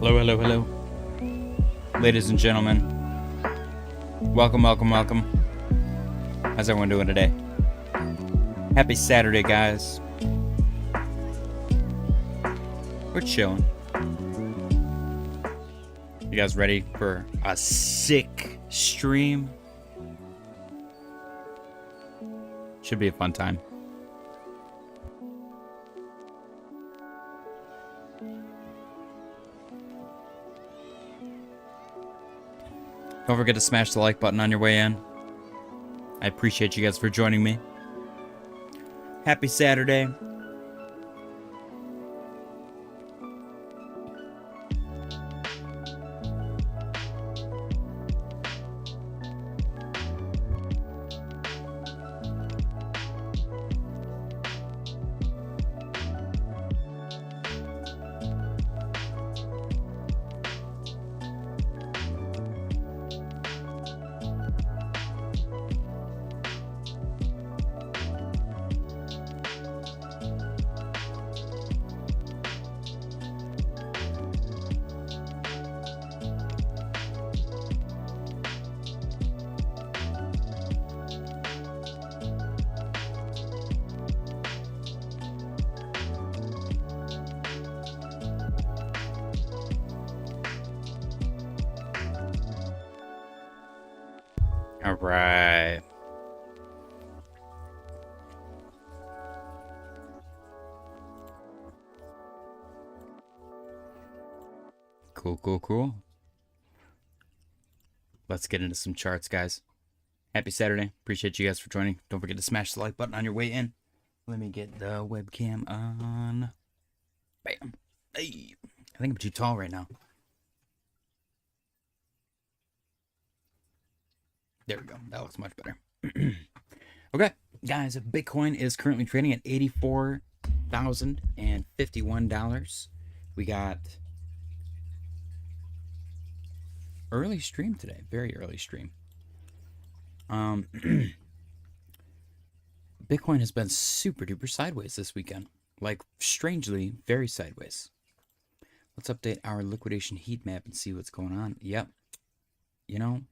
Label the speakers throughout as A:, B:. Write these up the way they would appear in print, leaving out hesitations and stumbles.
A: Hello, hello, hello. Ladies and gentlemen, welcome, welcome, welcome. How's everyone doing today? Happy Saturday, guys. We're chilling. You guys ready for a sick stream? Should be a fun time. Don't forget to smash the like button on your way in. I appreciate you guys for joining me. Happy Saturday. All right. Cool, cool, cool. Let's get into some charts, guys. Happy Saturday. Appreciate you guys for joining. Don't forget to smash the like button on your way in. Let me get the webcam on. Bam. Hey. I think I'm too tall right now. There we go. That looks much better. Okay, guys, Bitcoin is currently trading at $84,051. We got early stream today. Very early stream. Bitcoin has been super duper sideways this weekend. Like, strangely, very sideways. Let's update our liquidation heat map and see what's going on. Yep. You know,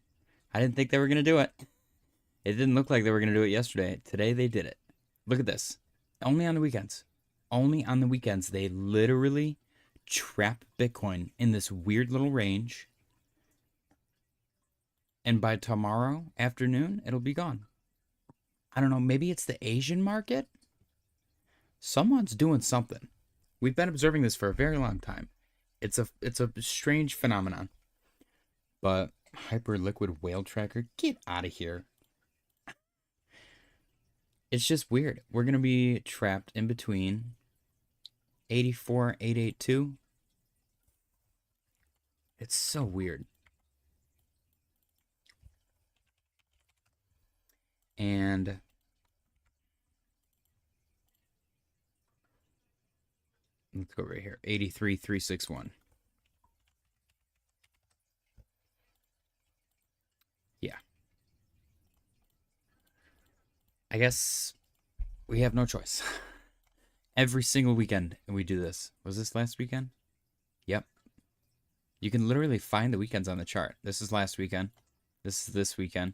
A: I didn't think they were going to do it. It didn't look like they were going to do it yesterday. Today they did it. Look at this. Only on the weekends. Only on the weekends. They literally trap Bitcoin in this weird little range. And by tomorrow afternoon, it'll be gone. I don't know. Maybe it's the Asian market? Someone's doing something. We've been observing this for a very long time. It's a strange phenomenon. But Hyperliquid Whale Tracker, get out of here. It's just weird. We're going to be trapped in between 84,882. It's so weird. And let's go right here. 83,361. Yeah. I guess we have no choice. Every single weekend we do this. Was this last weekend? Yep. You can literally find the weekends on the chart. This is last weekend. This is this weekend.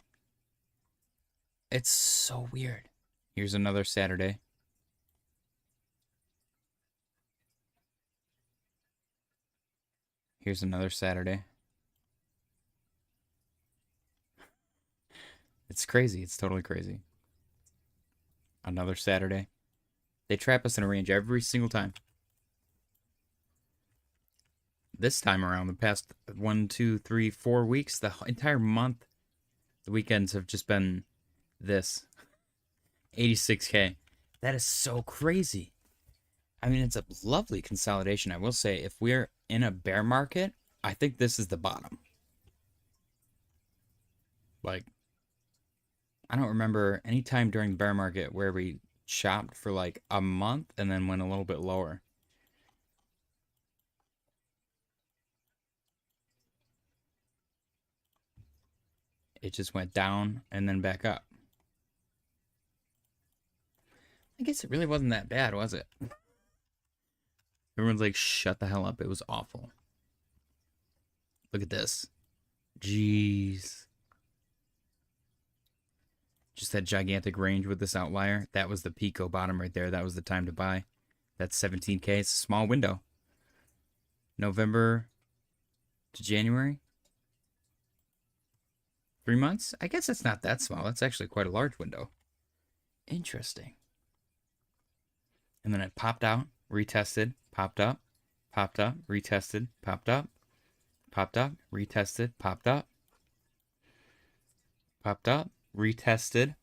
A: It's so weird. Here's another Saturday. Here's another Saturday. It's crazy. It's totally crazy. Another Saturday. They trap us in a range every single time. This time around, the past 1, 2, 3, 4 weeks, the entire month, the weekends have just been this. 86K. That is so crazy. I mean, it's a lovely consolidation. I will say, if we're in a bear market, I think this is the bottom. Like, I don't remember any time during the bear market where we chopped for like a month and then went a little bit lower. It just went down and then back up. I guess it really wasn't that bad, was it? Everyone's like, shut the hell up. It was awful. Look at this. Jeez. Just that gigantic range with this outlier. That was the Pico bottom right there. That was the time to buy. That's 17K. It's a small window. November to January. 3 months? I guess it's not that small. It's actually quite a large window. Interesting. And then it popped out, retested, popped up, retested, popped up, retested, popped up, retested.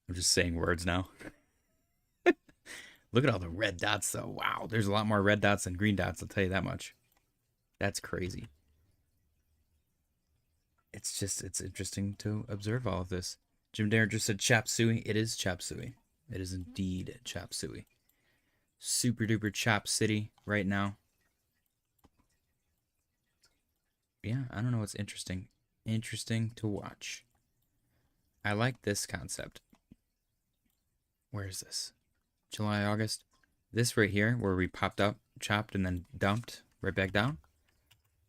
A: I'm just saying words now. Look at all the red dots, though. Wow, there's a lot more red dots than green dots, I'll tell you that much. That's crazy. It's interesting to observe all of this. Jim Darren just said chop suey. It is chop suey. It is indeed chop suey. Super duper chop city right now. Yeah, I don't know what's interesting. Interesting to watch. I like this concept. Where is this? July, August. This right here, where we popped up, chopped, and then dumped right back down.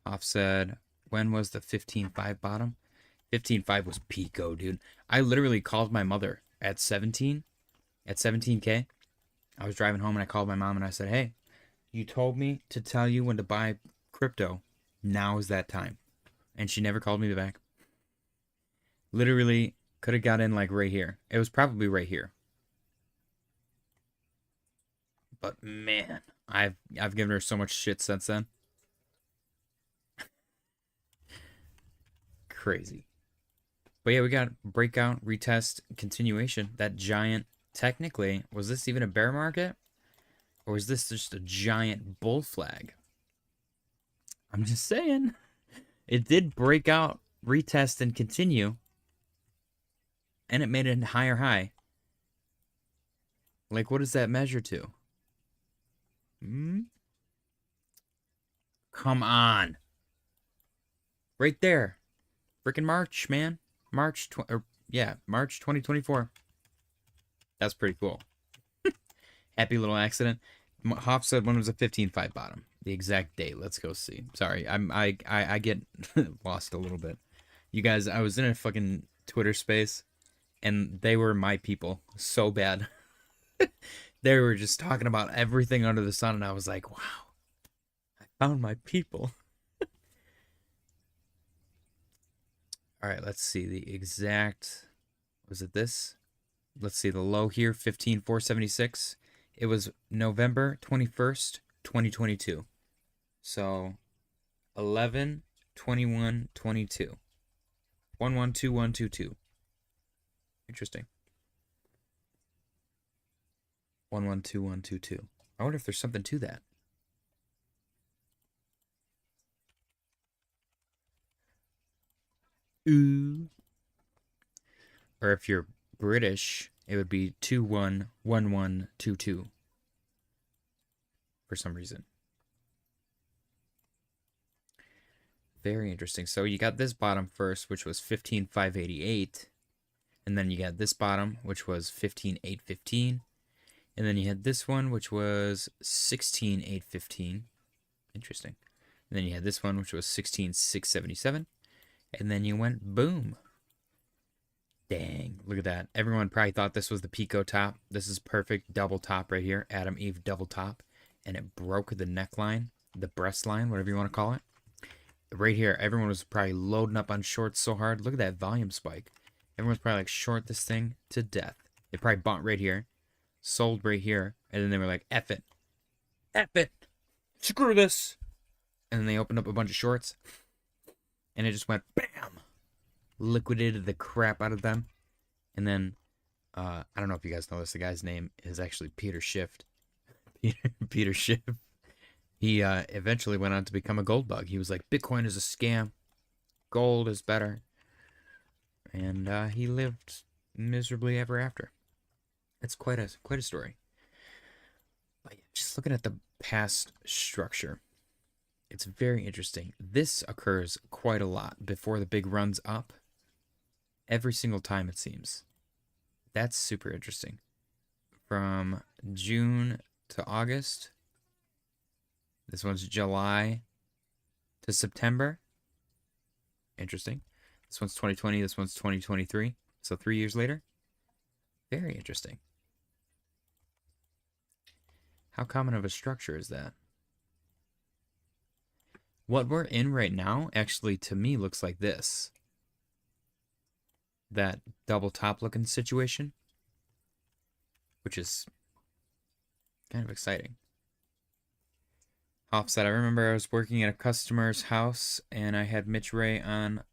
A: Offset. When was the 15.5 bottom? 15.5 was Pico, dude. I literally called my mother at 17, at 17K. I was driving home and I called my mom and I said, hey, you told me to tell you when to buy crypto. Now is that time. And she never called me back. Literally could have got in like right here. It was probably right here. But man, I've given her so much shit since then. Crazy. But yeah, we got breakout, retest, continuation. That giant, technically, was this even a bear market? Or was this just a giant bull flag? I'm just saying. It did break out, retest, and continue. And it made a higher high. Like, what does that measure to? Come on. Right there. Freaking March, man. March 2024. That's pretty cool. Happy little accident. Hoff said when was a 15.5 bottom. The exact date. Let's go see. Sorry, I get lost a little bit. You guys, I was in a fucking Twitter space, and they were my people so bad. They were just talking about everything under the sun, and I was like, wow, I found my people. All right, let's see the exact. Was it this? Let's see the low here, 15,476. It was November 21st, 2022. So 11, 21, 22. 112122. Interesting. 112122. I wonder if there's something to that. Ooh. Or if you're British, it would be 211122. For some reason. Very interesting. So you got this bottom first, which was 15,588. And then you got this bottom, which was 15,815. And then you had this one, which was 16,815. Interesting. And then you had this one, which was 16,677. And then you went boom. Dang, look at that. Everyone probably thought this was the Pico top. This is perfect double top right here. Adam Eve double top. And it broke the neckline, the breast line, whatever you want to call it. Right here, everyone was probably loading up on shorts so hard. Look at that volume spike. Everyone's probably like, short this thing to death. They probably bought right here, sold right here, and then they were like, F it. F it. Screw this. And then they opened up a bunch of shorts. And it just went bam. Liquidated the crap out of them. And then, I don't know if you guys know this. The guy's name is actually Peter Schiff. Peter Schiff. He eventually went on to become a gold bug. He was like, Bitcoin is a scam. Gold is better. And he lived miserably ever after. It's quite a story. But yeah, just looking at the past structure, it's very interesting. This occurs quite a lot before the big runs up. Every single time, it seems. That's super interesting. From June to August. This one's July to September. Interesting. This one's 2020. This one's 2023. So 3 years later. Very interesting. How common of a structure is that? What we're in right now, actually, to me, looks like this. That double top looking situation, which is kind of exciting. Offset, I remember I was working at a customer's house and I had Mitch Ray on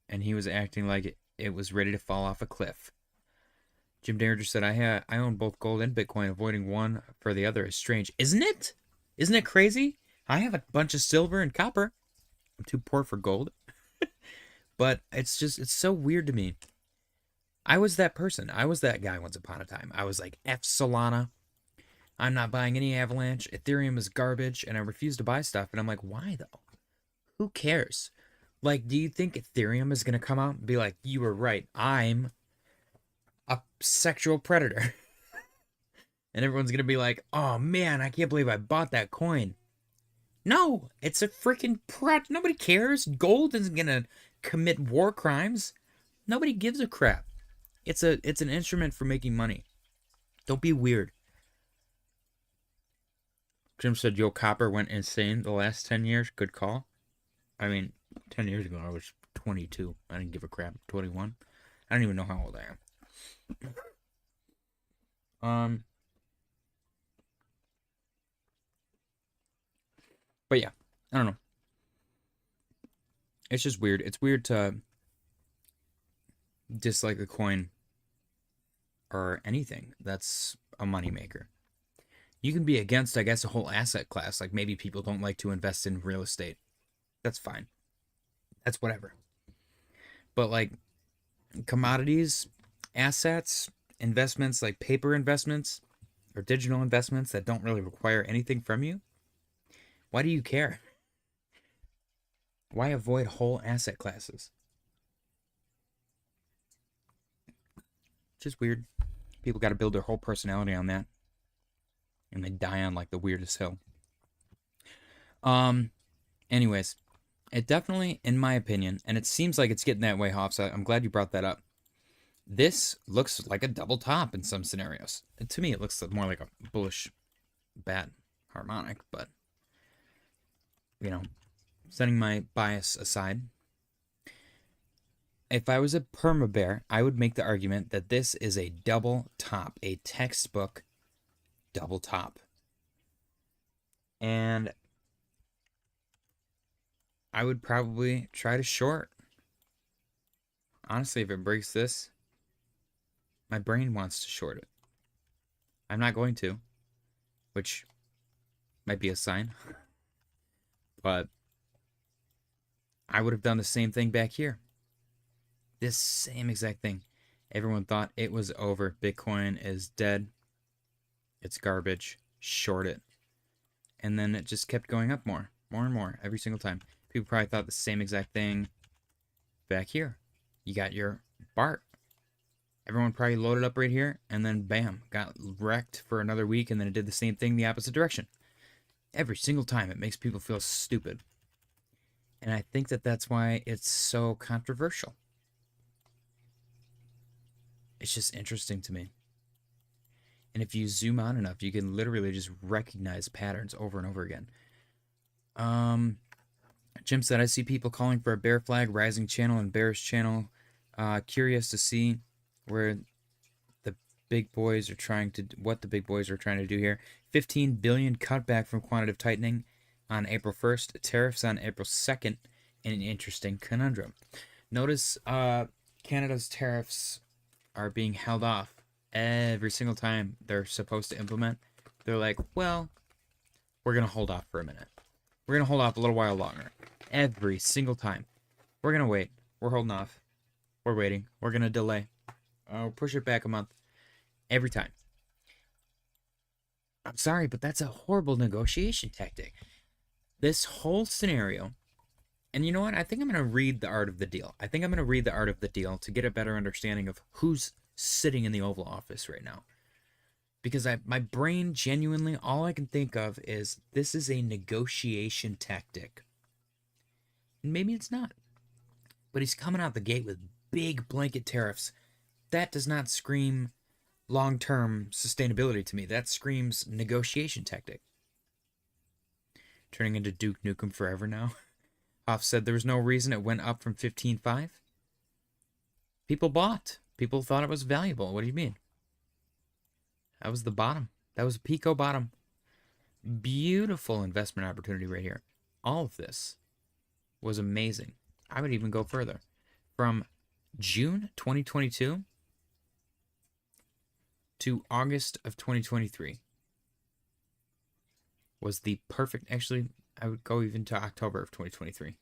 A: and he was acting like it was ready to fall off a cliff. Jim Derringer said, I own both gold and Bitcoin. Avoiding one for the other is strange. Isn't it? Isn't it crazy? I have a bunch of silver and copper. I'm too poor for gold. But it's so weird to me. I was that person. I was that guy once upon a time. I was like, F Solana. I'm not buying any Avalanche. Ethereum is garbage. And I refuse to buy stuff. And I'm like, why though? Who cares? Like, do you think Ethereum is going to come out and be like, you were right. I'm a sexual predator. And everyone's going to be like, oh man, I can't believe I bought that coin. No, it's a freaking product. Nobody cares. Gold isn't going to commit war crimes. Nobody gives a crap. It's an instrument for making money. Don't be weird. Jim said Yo Copper went insane the last 10 years. Good call. I mean, 10 years ago I was 22. I didn't give a crap. 21. I don't even know how old I am. But yeah, I don't know. It's just weird. It's weird to dislike a coin or anything that's a moneymaker. You can be against, I guess, a whole asset class. Like maybe people don't like to invest in real estate. That's fine. That's whatever. But like commodities, assets, investments like paper investments or digital investments that don't really require anything from you, why do you care? Why avoid whole asset classes? Just weird. People got to build their whole personality on that. And they die on like the weirdest hill. Anyways, it definitely, in my opinion, and it seems like it's getting that way, Hoff, so I'm glad you brought that up. This looks like a double top in some scenarios. And to me, it looks more like a bullish bat harmonic, but you know, setting my bias aside, if I was a perma bear, I would make the argument that this is a double top, a textbook double top. And I would probably try to short. Honestly, if it breaks this, my brain wants to short it. I'm not going to, which might be a sign. But I would have done the same thing back here. This same exact thing. Everyone thought it was over. Bitcoin is dead. It's garbage. Short it. And then it just kept going up more and more every single time. People probably thought the same exact thing back here. You got your BART. Everyone probably loaded up right here and then bam, got wrecked for another week and then it did the same thing the opposite direction. Every single time it makes people feel stupid. And I think that that's why it's so controversial. It's just interesting to me. And if you zoom out enough, you can literally just recognize patterns over and over again. Jim said, I see people calling for a bear flag, rising channel, and bearish channel. Curious to see where the big boys are trying to, what the big boys are trying to do here. 15 billion cutback from quantitative tightening on April 1st, tariffs on April 2nd, and an interesting conundrum. Notice Canada's tariffs are being held off every single time they're supposed to implement. They're like, well, we're going to hold off for a minute. We're going to hold off a little while longer. Every single time. We're going to wait. We're holding off. We're waiting. We're going to delay. Push it back a month. Every time. I'm sorry, but that's a horrible negotiation tactic. This whole scenario, and you know what? I think I'm going to read The Art of the Deal. I think I'm going to read The Art of the Deal to get a better understanding of who's sitting in the Oval Office right now. Because my brain genuinely, all I can think of is this is a negotiation tactic. Maybe it's not. But he's coming out the gate with big blanket tariffs. That does not scream long-term sustainability to me. That screams negotiation tactic. Turning into Duke Nukem forever now. Hoff said there was no reason it went up from 15.5. People bought. People thought it was valuable. What do you mean? That was the bottom. That was a Pico bottom. Beautiful investment opportunity right here. All of this was amazing. I would even go further. From June 2022 to August of 2023 was the perfect, actually, I would go even to October of 2023.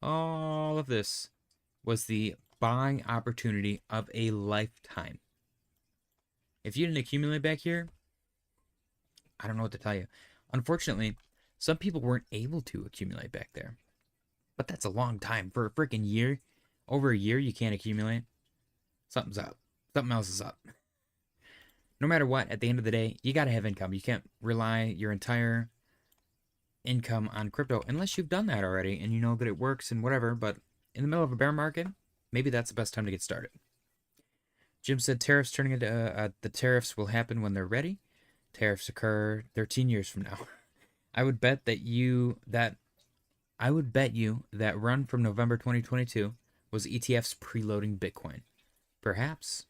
A: All of this was the buying opportunity of a lifetime. If you didn't accumulate back here, I don't know what to tell you. Unfortunately, some people weren't able to accumulate back there. But that's a long time. For a freaking year, over a year, you can't accumulate. Something's up. Something else is up. No matter what, at the end of the day, you got to have income. You can't rely your entire income on crypto unless you've done that already and you know that it works and whatever. But in the middle of a bear market, maybe that's the best time to get started. Jim said tariffs turning into the tariffs will happen when they're ready. Tariffs occur 13 years from now. I would bet you that run from November 2022 was ETFs preloading Bitcoin. Perhaps.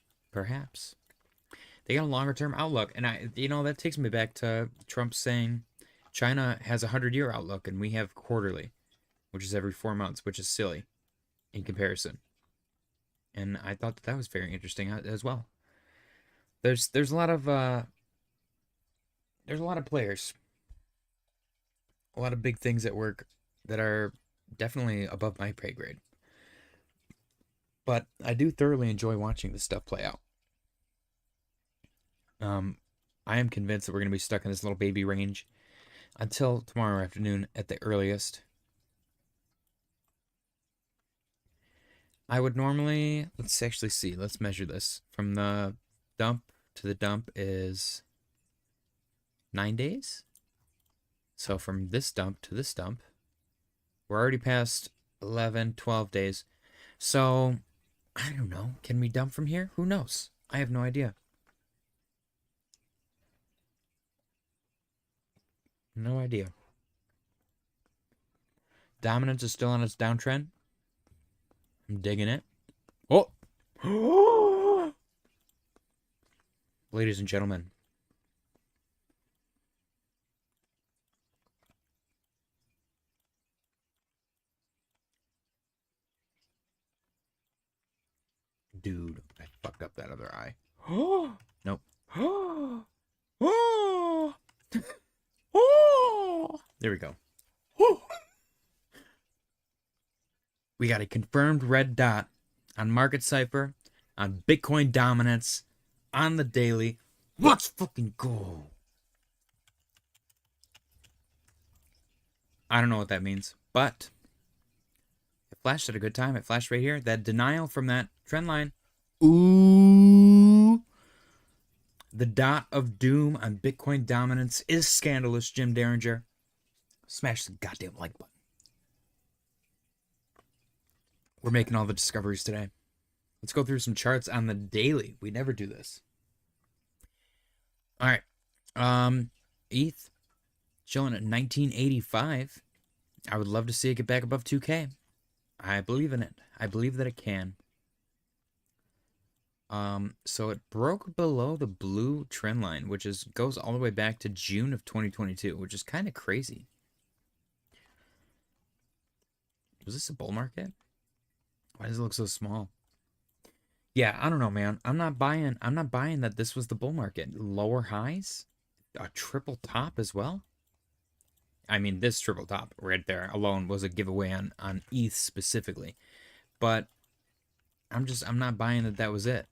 A: They got a longer term outlook, and that takes me back to Trump saying China has a 100-year outlook and we have quarterly, which is every 4 months, which is silly in comparison. And I thought that was very interesting as well. There's a lot of players, a lot of big things at work that are definitely above my pay grade. But I do thoroughly enjoy watching this stuff play out. I am convinced that we're going to be stuck in this little baby range until tomorrow afternoon at the earliest. I would normally, let's actually see, let's measure this. From the dump to the dump is 9 days. So from this dump to this dump, we're already past 11, 12 days. So, I don't know. Can we dump from here? Who knows? I have no idea. No idea. Dominance is still on its downtrend. I'm digging it. Oh! Ladies and gentlemen. Dude, I fucked up that other eye. Nope. There we go. We got a confirmed red dot on Market Cipher, on Bitcoin dominance, on the daily. Let's fucking go. I don't know what that means, but it flashed at a good time. It flashed right here. That denial from that trend line. Ooh. The dot of doom on Bitcoin dominance is scandalous, Jim Derringer. Smash the goddamn like button. We're making all the discoveries today. Let's go through some charts on the daily. We never do this. All right. ETH chilling at 1985. I would love to see it get back above 2K. I believe in it. I believe that it can. So it broke below the blue trend line, which goes all the way back to June of 2022, which is kind of crazy. Was this a bull market? Why does it look so small? Yeah, I don't know, man. I'm not buying that this was the bull market. Lower highs? A triple top as well? I mean, this triple top right there alone was a giveaway on ETH specifically. But I'm not buying that was it.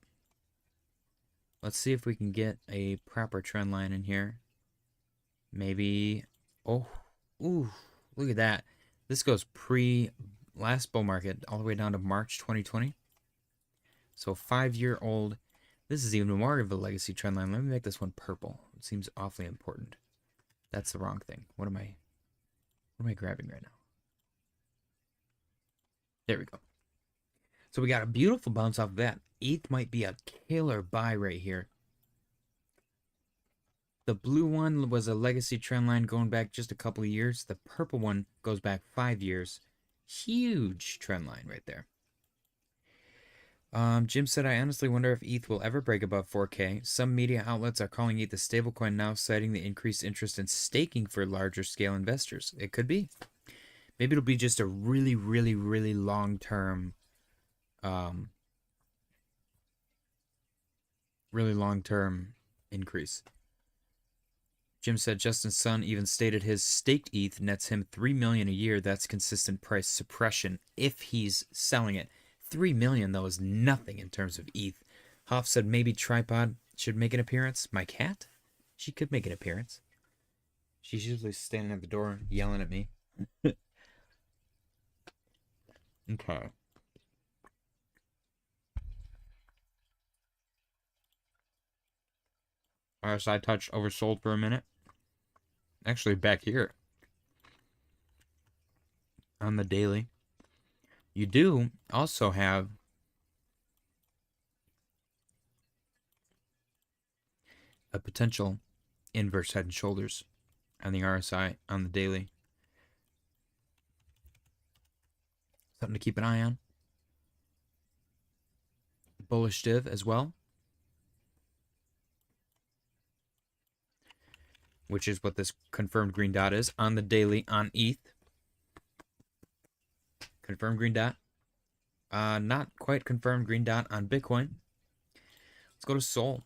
A: Let's see if we can get a proper trend line in here. Maybe. Oh, ooh, look at that. This goes last bull market all the way down to March 2020. So 5-year-old. This is even more of a legacy trend line. Let me make this one purple. It seems awfully important. That's the wrong thing. What am I grabbing right now? There we go. So we got a beautiful bounce off of that. ETH might be a killer buy right here. The blue one was a legacy trend line going back just a couple of years. The purple one goes back 5 years. Huge trend line right there. Jim said, I honestly wonder if ETH will ever break above 4K. Some media outlets are calling ETH a stablecoin now, citing the increased interest in staking for larger scale investors. It could be. Maybe it'll be just a really, really, really long-term increase. Jim said Justin's son even stated his staked ETH nets him $3 million a year. That's consistent price suppression if he's selling it. $3 million though is nothing in terms of ETH. Hoff said maybe Tripod should make an appearance. My cat? She could make an appearance. She's usually standing at the door yelling at me. Okay. RSI touched oversold for a minute. Actually, back here on the daily, you do also have a potential inverse head and shoulders on the RSI on the daily. Something to keep an eye on. Bullish div as well, which is what this confirmed green dot is on the daily on ETH. Confirmed green dot. Not quite confirmed green dot on Bitcoin. Let's go to Sol.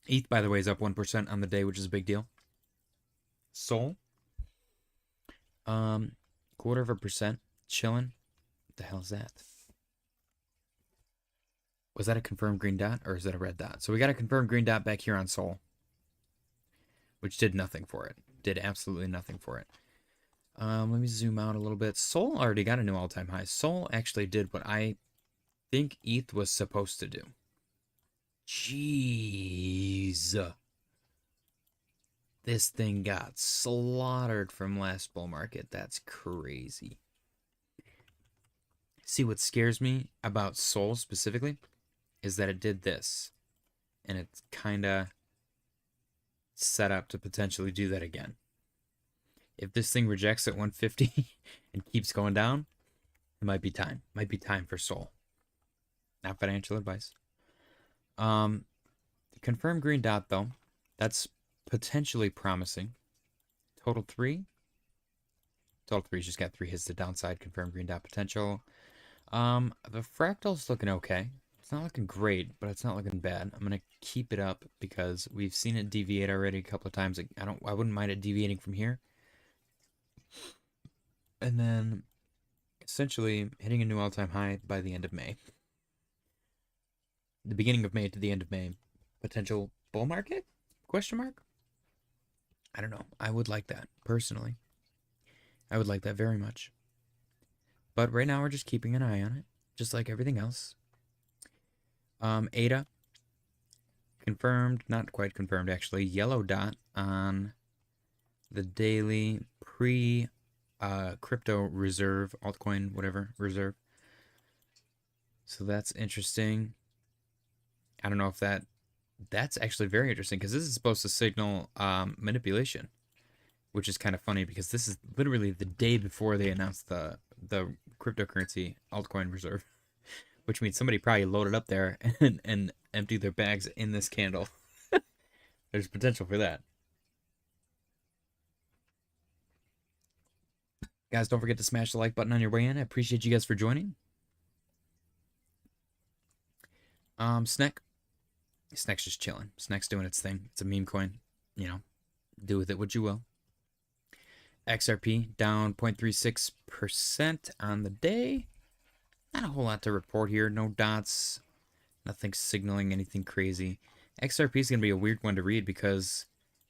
A: ETH, by the way, is up 1% on the day, which is a big deal. Sol. 0.25%. Chilling. What the hell is that? Was that a confirmed green dot or is that a red dot? So we got a confirmed green dot back here on Sol, which did nothing for it. Did absolutely nothing for it. Let me zoom out a little bit. Sol already got a new all-time high. Sol actually did what I think ETH was supposed to do. Jeez. This thing got slaughtered from last bull market. That's crazy. See, what scares me about Sol specifically is that it did this. And it's kind of set up to potentially do that again. If this thing rejects at 150 and keeps going down, it might be time. Might be time for Sol. Not financial advice. The confirmed green dot, though, that's potentially promising. Total 3. Total 3's just got 3 hits to downside. Confirmed green dot potential. The fractal's looking okay. It's not looking great, but it's not looking bad. I'm gonna keep it up because we've seen it deviate already a couple of times. I wouldn't mind it deviating from here. And then essentially hitting a new all-time high by the end of May. The beginning of May to the end of May. Potential bull market? Question mark? I don't know. I would like that, personally. I would like that very much. But right now we're just keeping an eye on it, just like everything else. ADA. Confirmed, not quite confirmed actually. Yellow dot on the daily crypto reserve, altcoin, whatever, reserve. So that's interesting. I don't know if that's actually very interesting because this is supposed to signal manipulation, which is kind of funny because this is literally the day before they announced the cryptocurrency altcoin reserve, which means somebody probably loaded up there and emptied their bags in this candle. There's potential for that. Guys, don't forget to smash the like button on your way in. I appreciate you guys for joining. SNEK. SNEK's just chilling. SNEK's doing its thing. It's a meme coin. You know, do with it what you will. XRP down 0.36% on the day. Not a whole lot to report here. No dots. Nothing signaling anything crazy. XRP is going to be a weird one to read because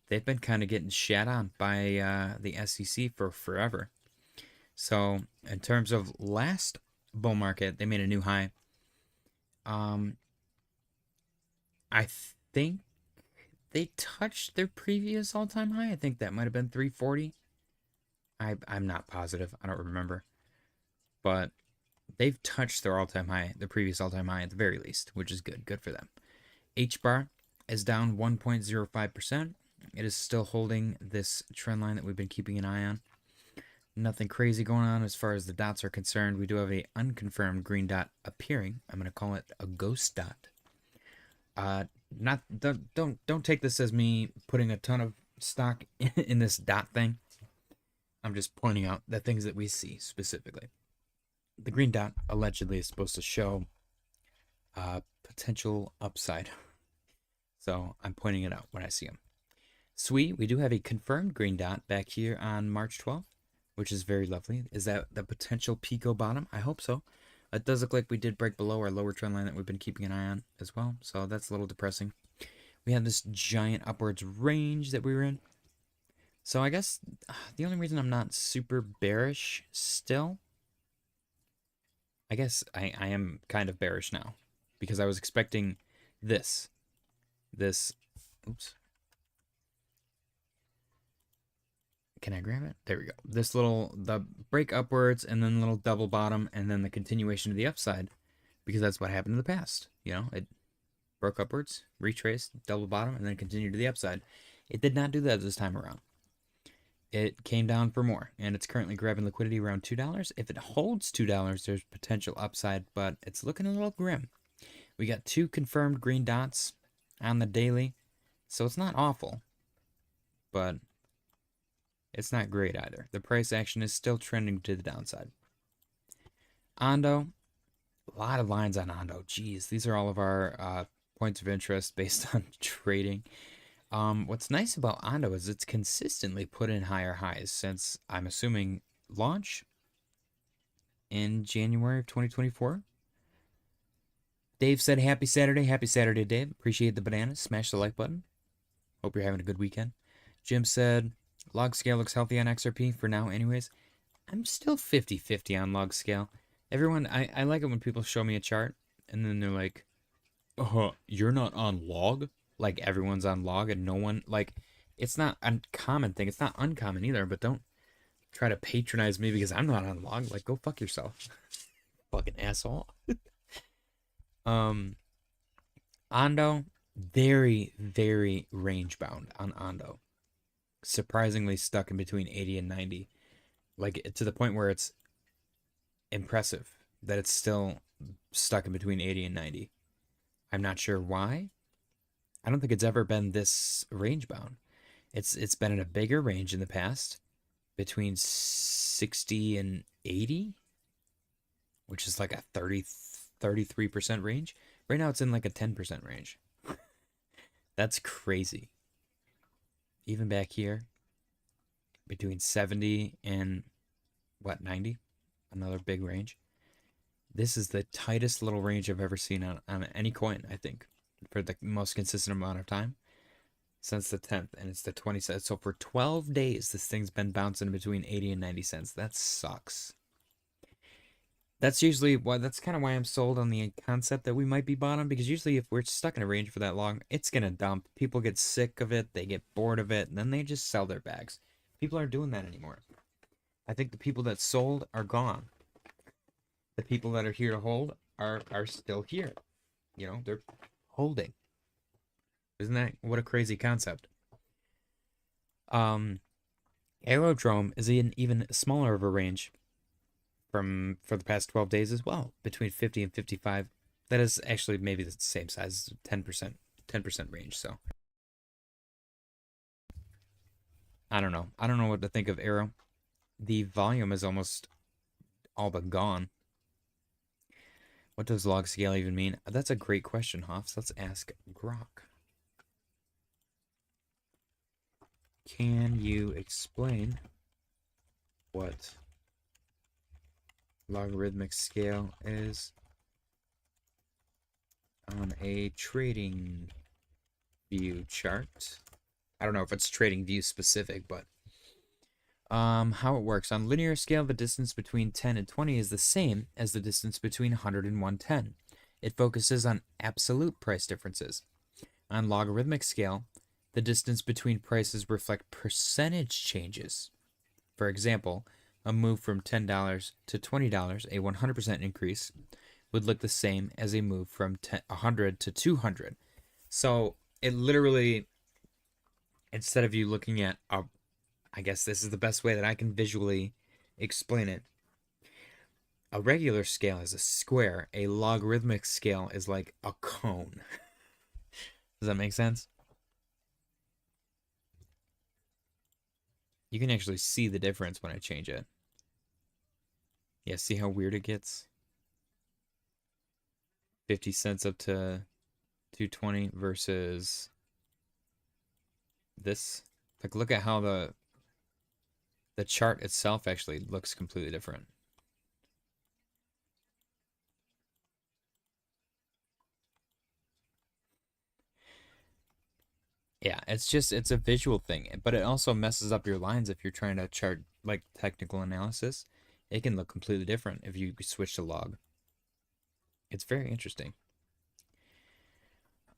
A: they've been kind of getting shat on by the SEC for forever. So, in terms of last bull market, they made a new high. I think they touched their previous all-time high. I think that might have been 340. I'm not positive. I don't remember. But they've touched their all-time high, the previous all-time high at the very least, which is good. Good for them. HBAR is down 1.05%. It is still holding this trend line that we've been keeping an eye on. Nothing crazy going on as far as the dots are concerned. We do have a unconfirmed green dot appearing. I'm going to call it a ghost dot. Don't take this as me putting a ton of stock in this dot thing. I'm just pointing out the things that we see specifically. The green dot allegedly is supposed to show potential upside. So I'm pointing it out when I see them. SWE, we do have a confirmed green dot back here on March 12th, which is very lovely. Is that the potential Pico bottom? I hope so. It does look like we did break below our lower trend line that we've been keeping an eye on as well. So that's a little depressing. We have this giant upwards range that we were in. So I guess the only reason I'm not super bearish still, I guess I am kind of bearish now because I was expecting this, oops. Can I grab it? There we go. The break upwards and then the little double bottom and then the continuation to the upside because that's what happened in the past. You know, it broke upwards, retraced, double bottom, and then continued to the upside. It did not do that this time around. It came down for more, and it's currently grabbing liquidity around $2. If it holds $2, there's potential upside, but it's looking a little grim. We got 2 confirmed green dots on the daily, so it's not awful, but it's not great either. The price action is still trending to the downside. Ondo, a lot of lines on Ondo. Geez, these are all of our points of interest based on trading. What's nice about Ondo is it's consistently put in higher highs since, I'm assuming, launch in January of 2024. Dave said, happy Saturday. Happy Saturday, Dave. Appreciate the bananas. Smash the like button. Hope you're having a good weekend. Jim said, log scale looks healthy on XRP for now anyways. I'm still 50-50 on log scale. Everyone, I like it when people show me a chart and then they're like, you're not on log? Like everyone's on log and no one, like, it's not a common thing. It's not uncommon either, but don't try to patronize me because I'm not on log. Like, go fuck yourself. Fucking asshole. Ondo, very, very range bound on Ondo. Surprisingly stuck in between 80 and 90. Like, to the point where it's impressive that it's still stuck in between 80 and 90. I'm not sure why. I don't think it's ever been this range bound. It's been in a bigger range in the past, between 60 and 80, which is like a 33% range. Right now it's in like a 10% range. That's crazy. Even back here, between 70 and, 90? Another big range. This is the tightest little range I've ever seen on any coin, I think, for the most consistent amount of time since the 10th, and it's the 27th. So for 12 days, this thing's been bouncing between 80 and 90 cents. That sucks. That's usually why, that's kind of why I'm sold on the concept that we might be bottom, because usually if we're stuck in a range for that long, it's going to dump. People get sick of it, they get bored of it, and then they just sell their bags. People aren't doing that anymore. I think the people that sold are gone. The people that are here to hold are still here. You know, they're holding. Isn't that what a crazy concept? Aerodrome is an even smaller of a range for the past 12 days as well, between 50 and 55. That is actually maybe the same size, 10% range. So I don't know. I don't know what to think of Arrow. The volume is almost all but gone. What does log scale even mean? That's a great question, Hoffs. Let's ask Grok. Can you explain what logarithmic scale is on a trading view chart? I don't know if it's trading view specific, but how it works. On linear scale, the distance between 10 and 20 is the same as the distance between 100 and 110. It focuses on absolute price differences. On logarithmic scale, the distance between prices reflect percentage changes. For example, a move from $10 to $20, a 100% increase, would look the same as a move from 100 to 200. So it literally, instead of you looking at I guess this is the best way that I can visually explain it. A regular scale is a square. A logarithmic scale is like a cone. Does that make sense? You can actually see the difference when I change it. Yeah, see how weird it gets? 50 cents up to 220 versus this. Like, look at how the chart itself actually looks completely different. Yeah, it's a visual thing, but it also messes up your lines if you're trying to chart like technical analysis. It can look completely different if you switch to log. It's very interesting.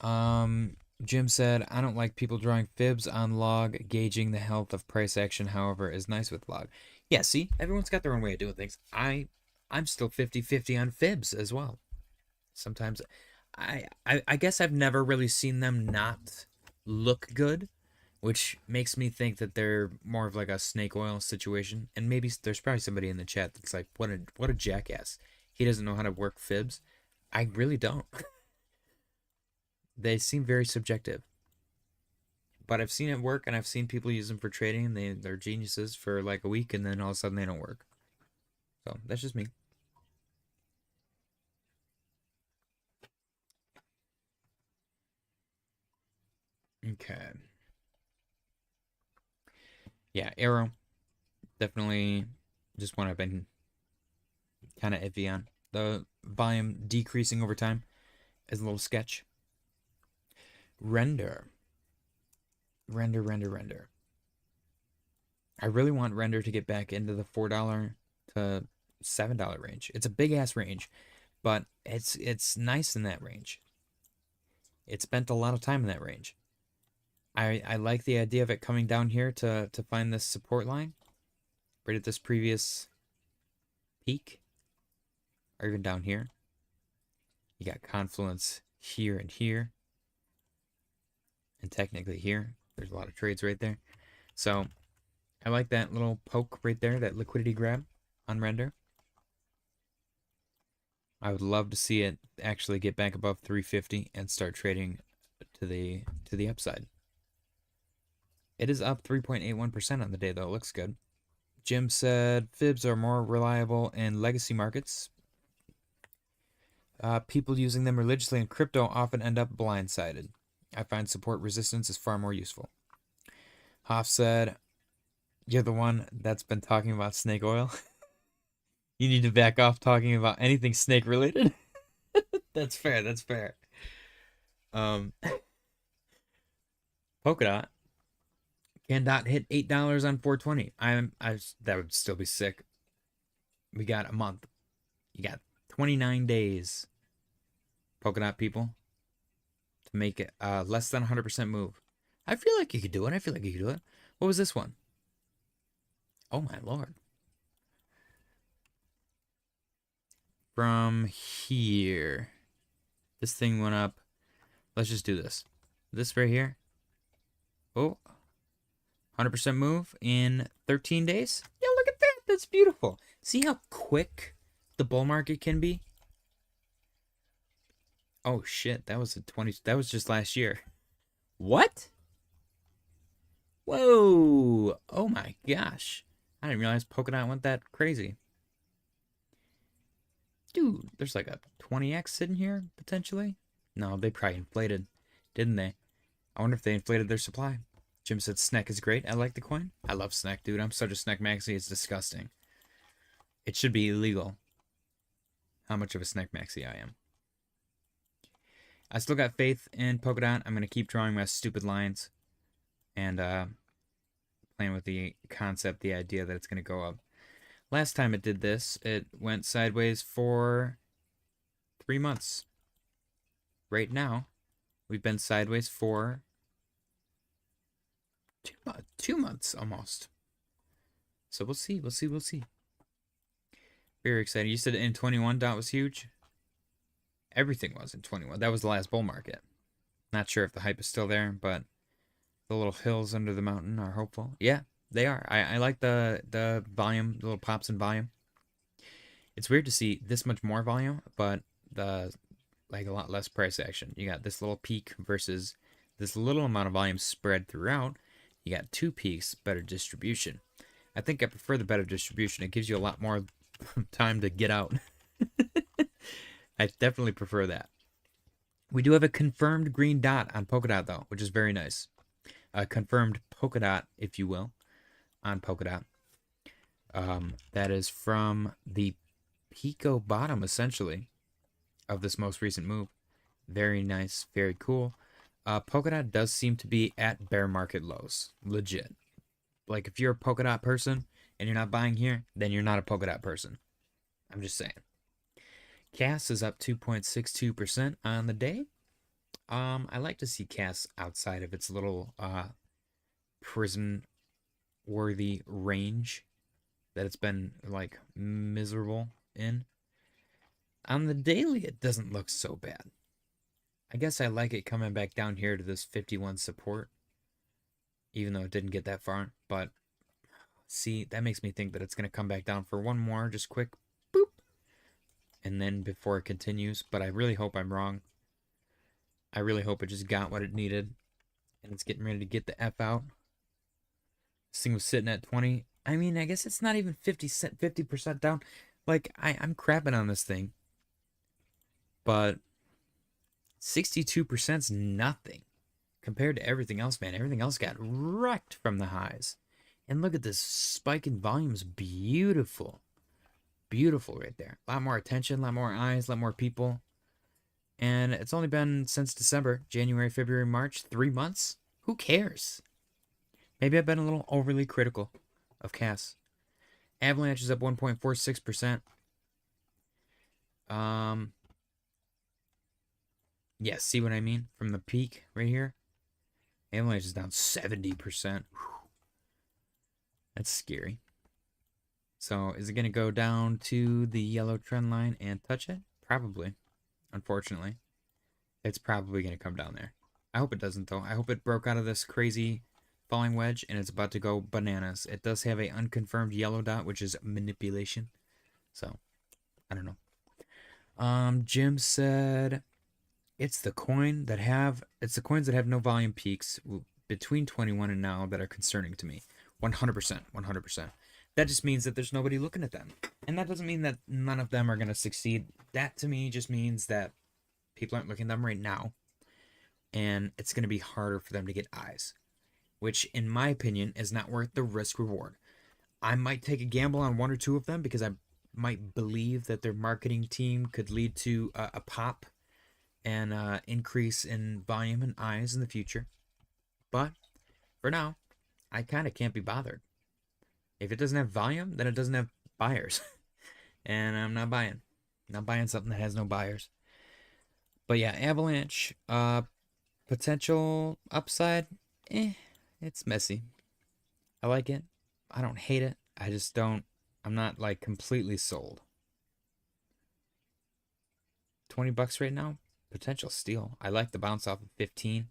A: Jim said, I don't like people drawing fibs on log. Gauging the health of price action, however, is nice with log. Yeah, see, everyone's got their own way of doing things. I'm still 50-50 on fibs as well. Sometimes I guess I've never really seen them not look good, which makes me think that they're more of like a snake oil situation. And maybe there's probably somebody in the chat that's like, what a jackass. He doesn't know how to work fibs. I really don't. They seem very subjective. But I've seen it work, and I've seen people use them for trading, and they're geniuses for like a week, and then all of a sudden they don't work. So that's just me. Okay. Yeah, Arrow. Definitely just one I've been kind of iffy on. The volume decreasing over time is a little sketch. Render. I really want Render to get back into the $4 to $7 range. It's a big ass range, but it's nice in that range. It spent a lot of time in that range. I like the idea of it coming down here to find this support line right at this previous peak, or even down here. You got confluence here and here, and technically here. There's a lot of trades right there. So I like that little poke right there, that liquidity grab on Render. I would love to see it actually get back above 350 and start trading to the upside. It is up 3.81% on the day, though. It looks good. Jim said fibs are more reliable in legacy markets. People using them religiously in crypto often end up blindsided. I find support resistance is far more useful. Hoff said, you're the one that's been talking about snake oil. You need to back off talking about anything snake related. That's fair. That's fair. Polkadot cannot hit $8 on 420. That would still be sick. We got a month. You got 29 days, Polkadot people, to make it less than 100% move. I feel like you could do it. What was this one? Oh my lord. From here, this thing went up. Let's just do this. This right here. Oh, 100% move in 13 days. Yeah, look at that. That's beautiful. See how quick the bull market can be? Oh shit, that was that was just last year. What? Whoa. Oh my gosh. I didn't realize Polkadot went that crazy. Dude, there's like a 20x sitting here, potentially. No, they probably inflated, didn't they? I wonder if they inflated their supply. Jim said SNEK is great. I like the coin. I love SNEK, dude. I'm such a SNEK maxi. It's disgusting. It should be illegal. How much of a SNEK maxi I am. I still got faith in Polkadot. I'm going to keep drawing my stupid lines. And playing with the concept, the idea that it's going to go up. Last time it did this, it went sideways for 3 months. Right now, we've been sideways for 2 months almost. So we'll see. Very exciting. You said in 21 DOT was huge? Everything was in 21. That was the last bull market. Not sure if the hype is still there, but the little hills under the mountain are hopeful. Yeah, they are. I like the volume, the little pops in volume. It's weird to see this much more volume, but the like a lot less price action. You got this little peak versus this little amount of volume spread throughout. You got two peaks, better distribution. I think I prefer the better distribution. It gives you a lot more time to get out. I definitely prefer that. We do have a confirmed green dot on Polkadot, though, which is very nice. A confirmed Polkadot, if you will, on Polkadot. That is from the Pico bottom, essentially, of this most recent move. Very nice, very cool. Polkadot does seem to be at bear market lows. Legit. Like, if you're a Polkadot person and you're not buying here, then you're not a Polkadot person. I'm just saying. CAS is up 2.62% on the day. I like to see CAS outside of its little prison-worthy range that it's been, like, miserable in. On the daily, it doesn't look so bad. I guess I like it coming back down here to this 51 support, even though it didn't get that far. But, see, that makes me think that it's going to come back down for one more, just quick, boop, and then before it continues. But I really hope I'm wrong. I really hope it just got what it needed, and it's getting ready to get the F out. This thing was sitting at 20. I mean, I guess it's not even 50% down. Like, I'm crapping on this thing. But 62% is nothing compared to everything else, man. Everything else got wrecked from the highs. And look at this spike in volumes. Beautiful. Beautiful right there. A lot more attention, a lot more eyes, a lot more people. And it's only been since December, January, February, March, 3 months. Who cares? Maybe I've been a little overly critical of CAS. Avalanche is up 1.46%. Yeah, see what I mean? From the peak right here. Avalanche is down 70%. Whew. That's scary. So, is it going to go down to the yellow trend line and touch it? Probably. Unfortunately. It's probably going to come down there. I hope it doesn't, though. I hope it broke out of this crazy falling wedge and it's about to go bananas. It does have a unconfirmed yellow dot, which is manipulation. So, I don't know. Jim said it's the coins that have no volume peaks between 21 and now that are concerning to me. 100%. 100%. That just means that there's nobody looking at them. And that doesn't mean that none of them are going to succeed. That to me just means that people aren't looking at them right now. And it's going to be harder for them to get eyes. Which, in my opinion, is not worth the risk reward. I might take a gamble on one or two of them because I might believe that their marketing team could lead to a pop and increase in volume and eyes in the future. But for now, I kind of can't be bothered. If it doesn't have volume, then it doesn't have buyers. And I'm not buying. Not buying something that has no buyers. But yeah, Avalanche, potential upside, it's messy. I like it. I don't hate it. I just don't, I'm not like completely sold. $20 right now, potential steal. I like the bounce off of 15.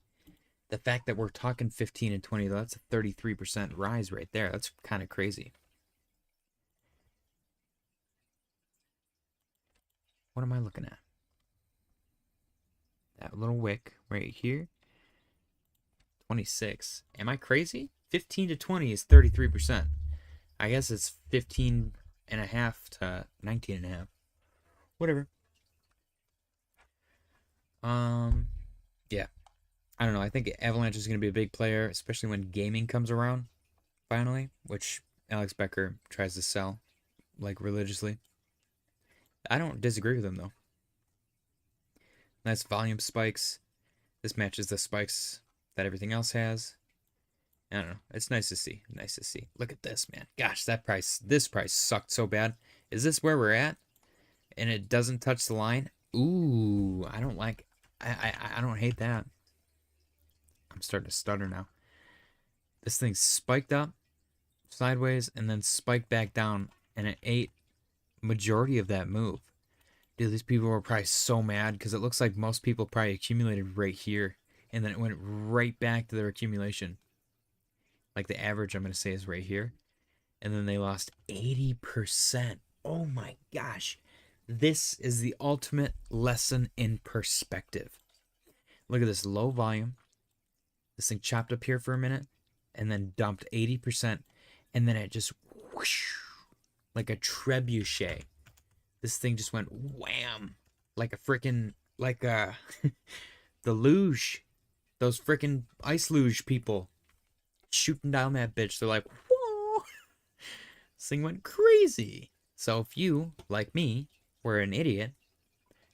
A: The fact that we're talking 15 and 20, though, that's a 33% rise right there. That's kind of crazy. What am I looking at? That little wick right here. 26. Am I crazy? 15 to 20 is 33%. I guess it's 15 and a half to 19 and a half. Whatever. Yeah. I don't know. I think Avalanche is going to be a big player, especially when gaming comes around, finally, which Alex Becker tries to sell, like, religiously. I don't disagree with him, though. Nice volume spikes. This matches the spikes that everything else has. I don't know. It's nice to see. Nice to see. Look at this, man. Gosh, this price sucked so bad. Is this where we're at? And it doesn't touch the line? Ooh, I don't like, I don't hate that. I'm starting to stutter now. This thing spiked up sideways and then spiked back down, and it ate majority of that move. Dude, these people were probably so mad because it looks like most people probably accumulated right here. And then it went right back to their accumulation. Like the average, I'm going to say, is right here. And then they lost 80%. Oh my gosh. This is the ultimate lesson in perspective. Look at this low volume. This thing chopped up here for a minute and then dumped 80%. And then it just whoosh, like a trebuchet. This thing just went wham. Like a freaking, like the luge. Those freaking ice luge people shooting down that bitch. They're like, whoa. This thing went crazy. So if you, like me, were an idiot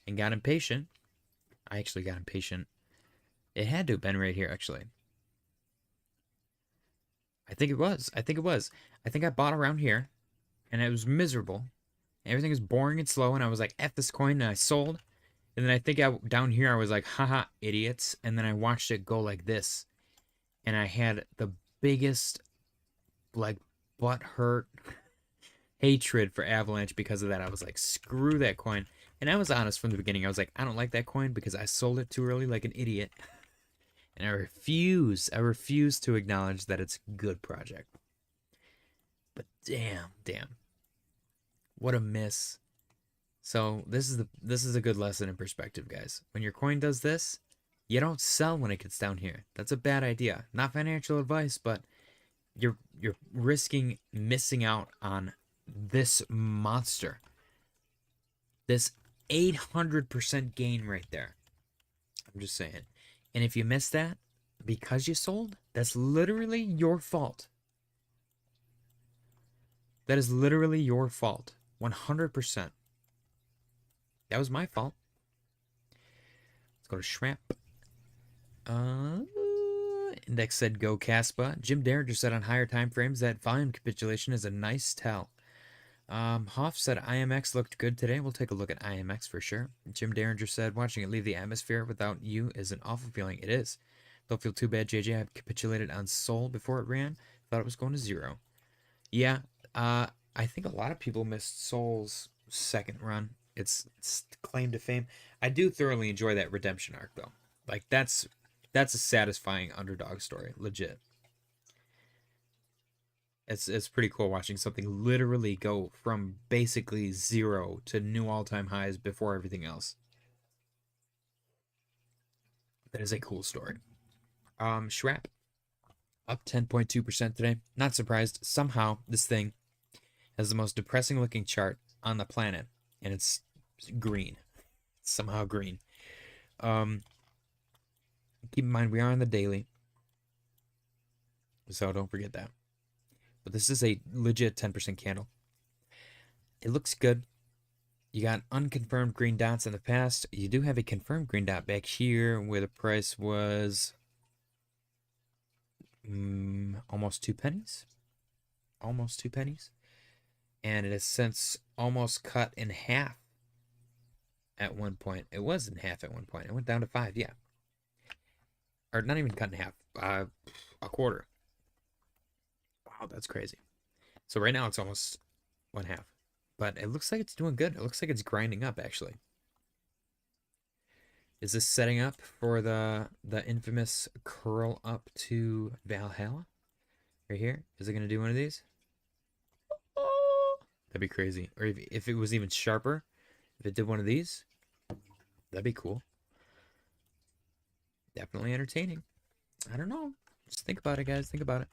A: and got impatient, I actually got impatient. It had to have been right here, actually. I think it was. I think I bought around here, and it was miserable. Everything was boring and slow, and I was like, F this coin, and I sold. And then I think down here, I was like, haha, idiots. And then I watched it go like this. And I had the biggest, like, butthurt hatred for Avalanche because of that. I was like, screw that coin. And I was honest from the beginning. I was like, I don't like that coin because I sold it too early like an idiot. And I refuse to acknowledge that it's a good project. But damn. What a miss. So this is a good lesson in perspective, guys. When your coin does this, you don't sell when it gets down here. That's a bad idea. Not financial advice, but you're risking missing out on this monster. This 800% gain right there. I'm just saying. And if you miss that because you sold, that's literally your fault. That is literally your fault. 100%. That was my fault. Let's go to Shrimp. Index said go Caspa. Jim Derringer said on higher time frames that volume capitulation is a nice tell. Hoff said IMX looked good today. We'll take a look at IMX for sure. Jim Derringer said watching it leave the atmosphere without you is an awful feeling. It is. Don't feel too bad, JJ. I capitulated on Sol before it ran. Thought it was going to 0. Yeah, I think a lot of people missed Sol's second run. It's claim to fame. I do thoroughly enjoy that redemption arc though. Like that's a satisfying underdog story, legit. It's pretty cool watching something literally go from basically 0 to new all-time highs before everything else. That is a cool story. Schwab up 10.2% today. Not surprised. Somehow this thing has the most depressing looking chart on the planet, and it's green. It's somehow green. Keep in mind we are on the daily, so don't forget that. But this is a legit 10% candle. It looks good. You got unconfirmed green dots in the past. You do have a confirmed green dot back here where the price was almost 2 pennies. Almost 2 pennies. And it has since almost cut in half at one point. It was in half at one point. It went down to 5, yeah. Or not even cut in half. A quarter. Wow, that's crazy. So right now it's almost 1/2. But it looks like it's doing good. It looks like it's grinding up, actually. Is this setting up for the infamous curl up to Valhalla? Right here? Is it going to do one of these? Oh, that'd be crazy. Or if it was even sharper, if it did one of these, that'd be cool. Definitely entertaining. I don't know. Just think about it, guys. Think about it.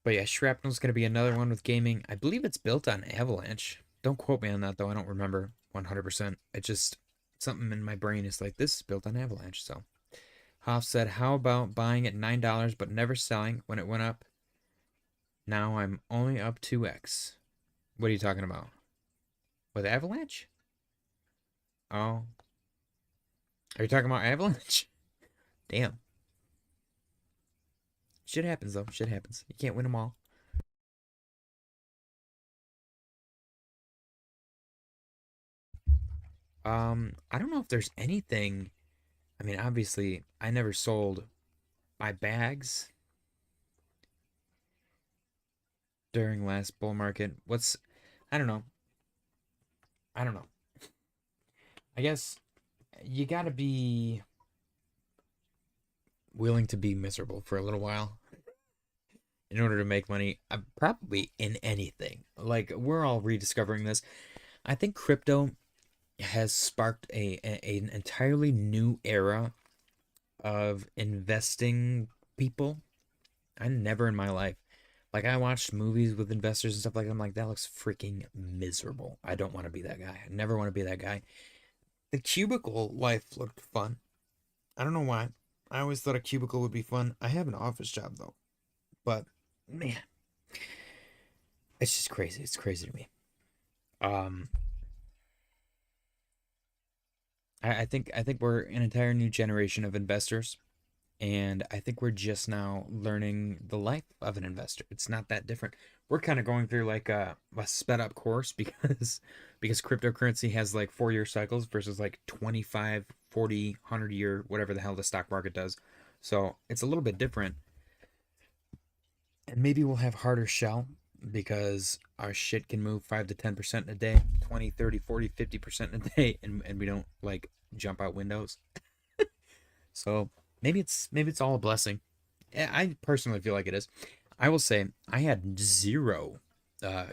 A: But yeah, Shrapnel's going to be another one with gaming. I believe it's built on Avalanche. Don't quote me on that, though. I don't remember 100%. It just, something in my brain is like, this is built on Avalanche. So, Hoff said, how about buying at $9 but never selling when it went up? Now I'm only up 2x. What are you talking about? With Avalanche? Oh. Are you talking about Avalanche? Damn. Shit happens, though. Shit happens. You can't win them all. I don't know if there's anything. I mean, obviously, I never sold my bags during last bull market. I don't know. I don't know. I guess you gotta be willing to be miserable for a little while in order to make money, probably in anything. Like, we're all rediscovering this. I think crypto has sparked an entirely new era of investing people. I never in my life, like, I watched movies with investors and stuff like that. I'm like, that looks freaking miserable. I don't want to be that guy. I never want to be that guy. The cubicle life looked fun. I don't know why. I always thought a cubicle would be fun. I have an office job though, but man, it's just crazy. It's crazy to me. Um, I think we're an entire new generation of investors, and I think we're just now learning the life of an investor. It's not that different. We're kind of going through like a sped up course because cryptocurrency has like 4-year cycles versus like 25, 40, 100-year, whatever the hell the stock market does. So it's a little bit different. And maybe we'll have harder shell because our shit can move 5 to 10% in a day, 20, 30, 40, 50% in a day, and we don't like jump out windows. So maybe it's all a blessing. I personally feel like it is. I will say I had zero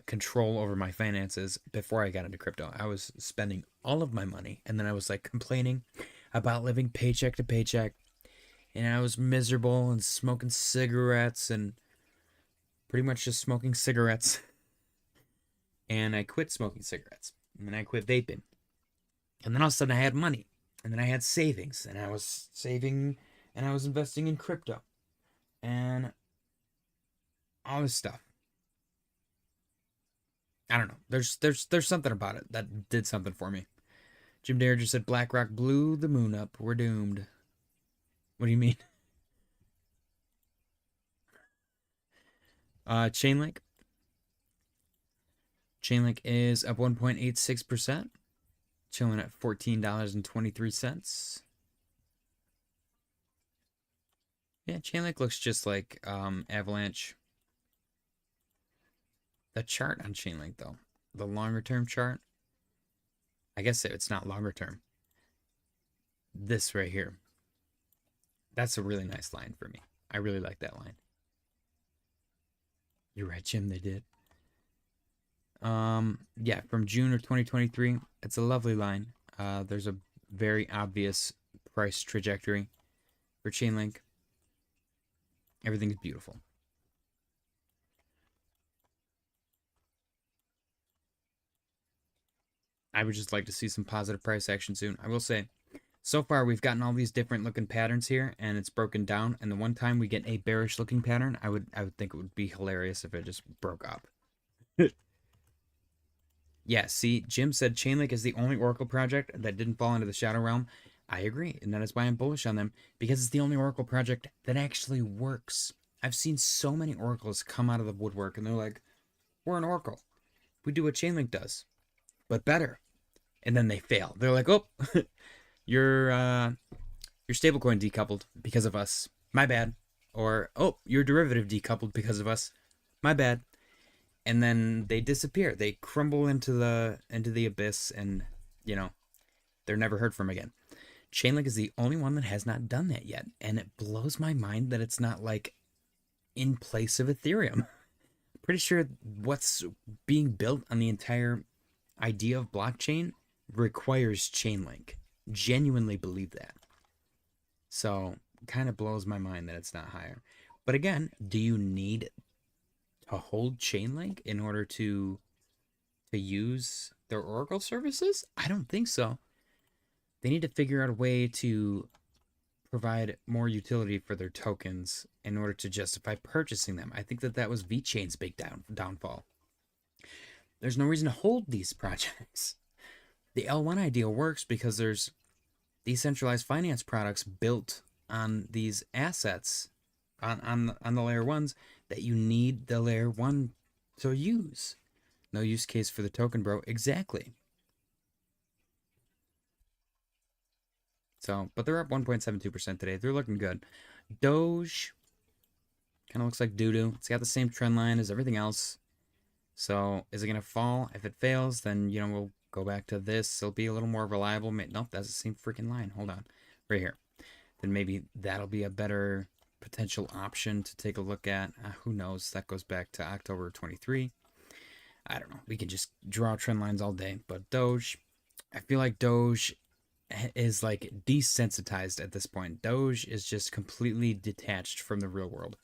A: control over my finances before I got into crypto. I was spending all of my money, and then I was like complaining about living paycheck to paycheck, and I was miserable and smoking cigarettes and pretty much just smoking cigarettes. And I quit smoking cigarettes, and then I quit vaping, and then all of a sudden I had money, and then I had savings, and I was saving, and I was investing in crypto, and all this stuff. I don't know. There's something about it that did something for me. Jim Dare just said BlackRock blew the moon up. We're doomed. What do you mean? Chainlink. Chainlink is up 1.86%, chilling at $14.23. Yeah, Chainlink looks just like Avalanche. The chart on Chainlink, though, the longer term chart, I guess it's not longer term. This right here, that's a really nice line for me. I really like that line. You're right, Jim, they did. Yeah, from June of 2023, it's a lovely line. There's a very obvious price trajectory for Chainlink. Everything is beautiful. I would just like to see some positive price action soon. I will say, so far we've gotten all these different looking patterns here, and it's broken down. And the one time we get a bearish looking pattern, I would think it would be hilarious if it just broke up. Yeah, see, Jim said Chainlink is the only Oracle project that didn't fall into the shadow realm. I agree, and that is why I'm bullish on them, because it's the only Oracle project that actually works. I've seen so many Oracles come out of the woodwork, and they're like, we're an Oracle. We do what Chainlink does, but better. And then they fail. They're like, oh, your stablecoin decoupled because of us. My bad. Or, oh, your derivative decoupled because of us. My bad. And then they disappear. They crumble into the abyss, and they're never heard from again. Chainlink is the only one that has not done that yet, and it blows my mind that it's not like in place of Ethereum. Pretty sure what's being built on the entire idea of blockchain requires Chainlink. Genuinely believe that. So kind of blows my mind that it's not higher. But again, do you need to hold Chainlink in order to use their Oracle services? I don't think so. They need to figure out a way to provide more utility for their tokens in order to justify purchasing them. I think that was VeChain's big downfall. There's no reason to hold these projects. The L1 idea works because there's decentralized finance products built on these assets on the layer ones that you need the layer one to use. No use case for the token, bro. Exactly. So, but they're up 1.72% today. They're looking good. Doge kind of looks like doo-doo. It's got the same trend line as everything else. So is it going to fall? If it fails, then, you know, we'll go back to this. It'll be a little more reliable. Nope, that's the same freaking line. Hold on. Right here. Then maybe that'll be a better potential option to take a look at. Who knows? That goes back to October 23. I don't know. We can just draw trend lines all day. But Doge, I feel like Doge is like desensitized at this point. Doge is just completely detached from the real world.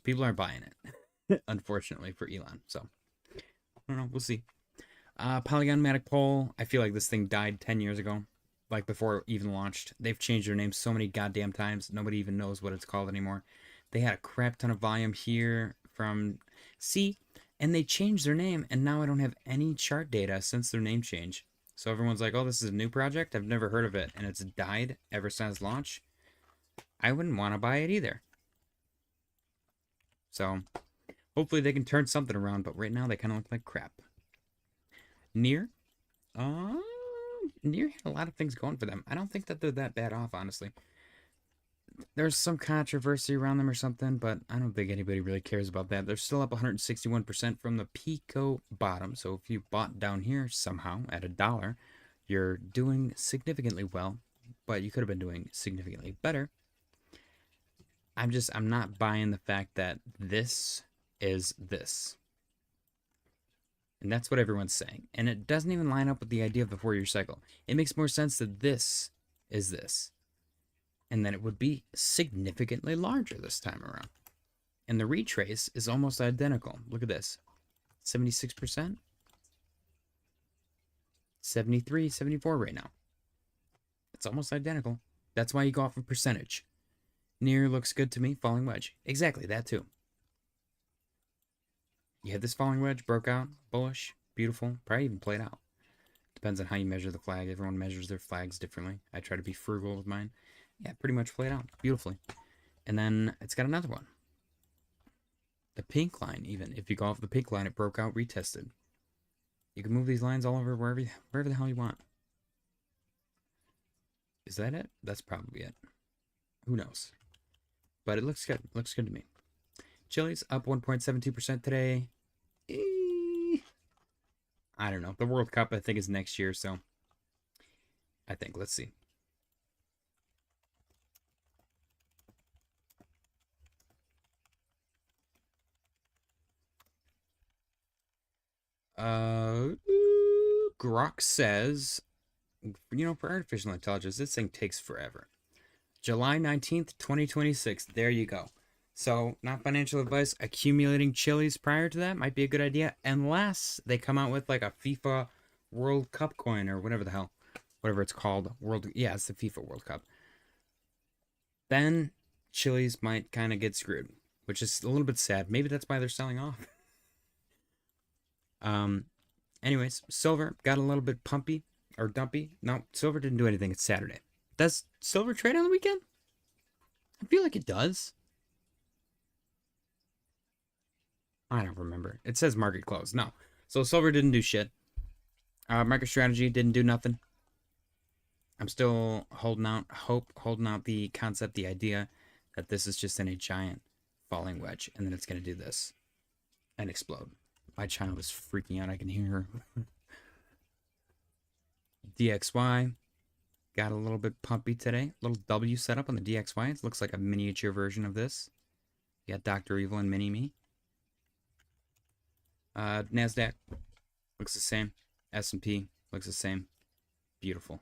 A: People aren't buying it, unfortunately, for Elon. So, I don't know. We'll see. Polygon Matic Poll. I feel like this thing died 10 years ago. Like before it even launched. They've changed their name so many goddamn times. Nobody even knows what it's called anymore. They had a crap ton of volume here from C, and they changed their name, and now I don't have any chart data since their name change. So everyone's like, oh, this is a new project? I've never heard of it, and it's died ever since launch. I wouldn't want to buy it either. So hopefully they can turn something around, but right now they kind of look like crap. Near? Near had a lot of things going for them. I don't think that they're that bad off, honestly. There's some controversy around them or something, but I don't think anybody really cares about that. They're still up 161% from the Pico bottom. So if you bought down here somehow at $1, you're doing significantly well, but you could have been doing significantly better. I'm not buying the fact that this is this. And that's what everyone's saying. And it doesn't even line up with the idea of the 4-year cycle. It makes more sense that this is this. And then it would be significantly larger this time around. And the retrace is almost identical. Look at this. 76%. 73, 74 right now. It's almost identical. That's why you go off a percentage. Near looks good to me. Falling wedge. Exactly, that too. You had this falling wedge, broke out, bullish, beautiful, probably even played out. Depends on how you measure the flag. Everyone measures their flags differently. I try to be frugal with mine. Yeah, pretty much played out beautifully. And then it's got another one. The pink line, even. If you go off the pink line, it broke out, retested. You can move these lines all over wherever the hell you want. Is that it? That's probably it. Who knows? But it looks good. Looks good to me. Chili's up 1.72% today. I don't know. The World Cup, I think, is next year, so I think. Let's see. Grok says, you know, for artificial intelligence, this thing takes forever. July 19th, 2026. There you go. So, not financial advice. Accumulating chilies prior to that might be a good idea, unless they come out with like a FIFA World Cup coin or whatever the hell, whatever it's called. Yeah, it's the FIFA World Cup. Then chilies might kind of get screwed, which is a little bit sad. Maybe that's why they're selling off. Anyways, silver got a little bit pumpy or dumpy. No, silver didn't do anything. It's Saturday. Does silver trade on the weekend? I feel like it does. I don't remember. It says market close. No. So silver didn't do shit. MicroStrategy didn't do nothing. I'm still holding out hope, holding out the concept, the idea that this is just in a giant falling wedge, and then it's going to do this and explode. My child is freaking out. I can hear her. DXY got a little bit pumpy today. Little W setup on the DXY. It looks like a miniature version of this. You got Dr. Evil and Mini-Me. NASDAQ looks the same. S&P looks the same. Beautiful.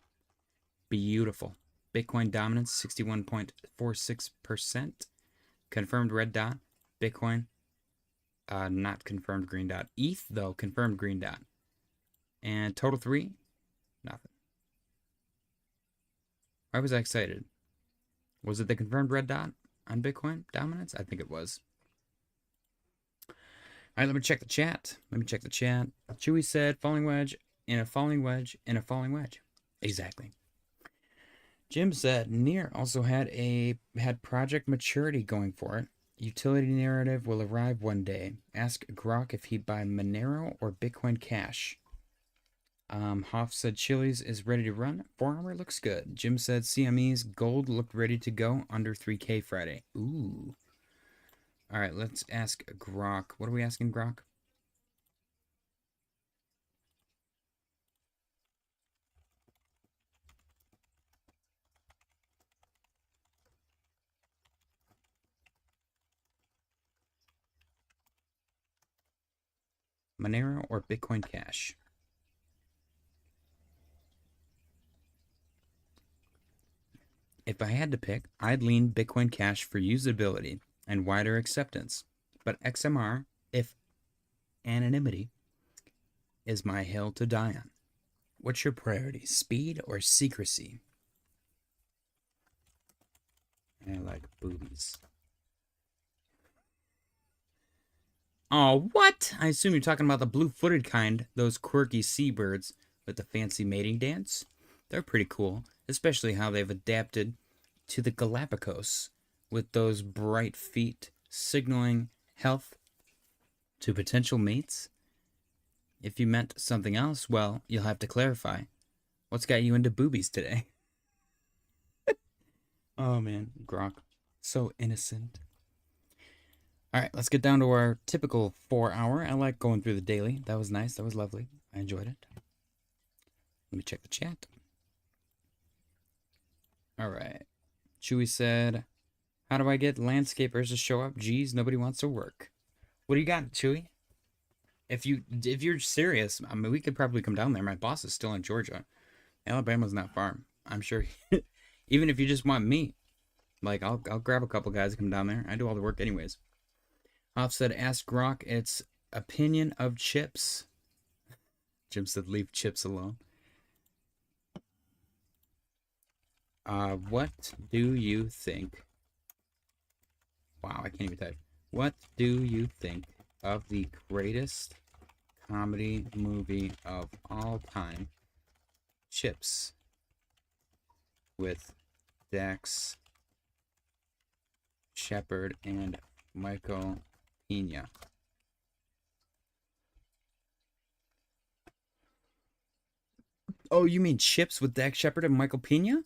A: Beautiful. Bitcoin dominance, 61.46%. Confirmed red dot. Bitcoin, not confirmed green dot. ETH, though, confirmed green dot. And total 3, nothing. Why was I excited? Was it the confirmed red dot on Bitcoin dominance? I think it was. All right, let me check the chat. Chewy said, falling wedge, in a falling wedge, in a falling wedge. Exactly. Jim said, Near also had project maturity going for it. Utility narrative will arrive one day. Ask Grok if he'd buy Monero or Bitcoin Cash. Hoff said Chili's is ready to run. 4-hour looks good. Jim said CME's gold looked ready to go under 3K Friday. Ooh. All right, let's ask Grok. What are we asking Grok? Monero or Bitcoin Cash? If I had to pick, I'd lean Bitcoin Cash for usability and wider acceptance. But XMR, if anonymity, is my hill to die on. What's your priority, speed or secrecy? I like boobies. Oh, what? I assume you're talking about the blue-footed kind, those quirky seabirds with the fancy mating dance. They're pretty cool, especially how they've adapted to the Galapagos with those bright feet signaling health to potential mates. If you meant something else, well, you'll have to clarify. What's got you into boobies today? Oh man, Grok. So innocent. Alright, let's get down to our typical 4-hour. I like going through the daily. That was nice. That was lovely. I enjoyed it. Let me check the chat. Alright. Chewy said, how do I get landscapers to show up? Geez, nobody wants to work. What do you got, Chewy? If you're serious, I mean, we could probably come down there. My boss is still in Georgia. Alabama's not far. I'm sure. Even if you just want me, like, I'll grab a couple guys to come down there. I do all the work anyways. Hoff said, ask Grok its opinion of chips. Jim said, leave chips alone. What do you think? Wow, I can't even type. What do you think of the greatest comedy movie of all time, Chips, with Dax Shepard and Michael Pena? Oh, you mean Chips with Dax Shepard and Michael Pena?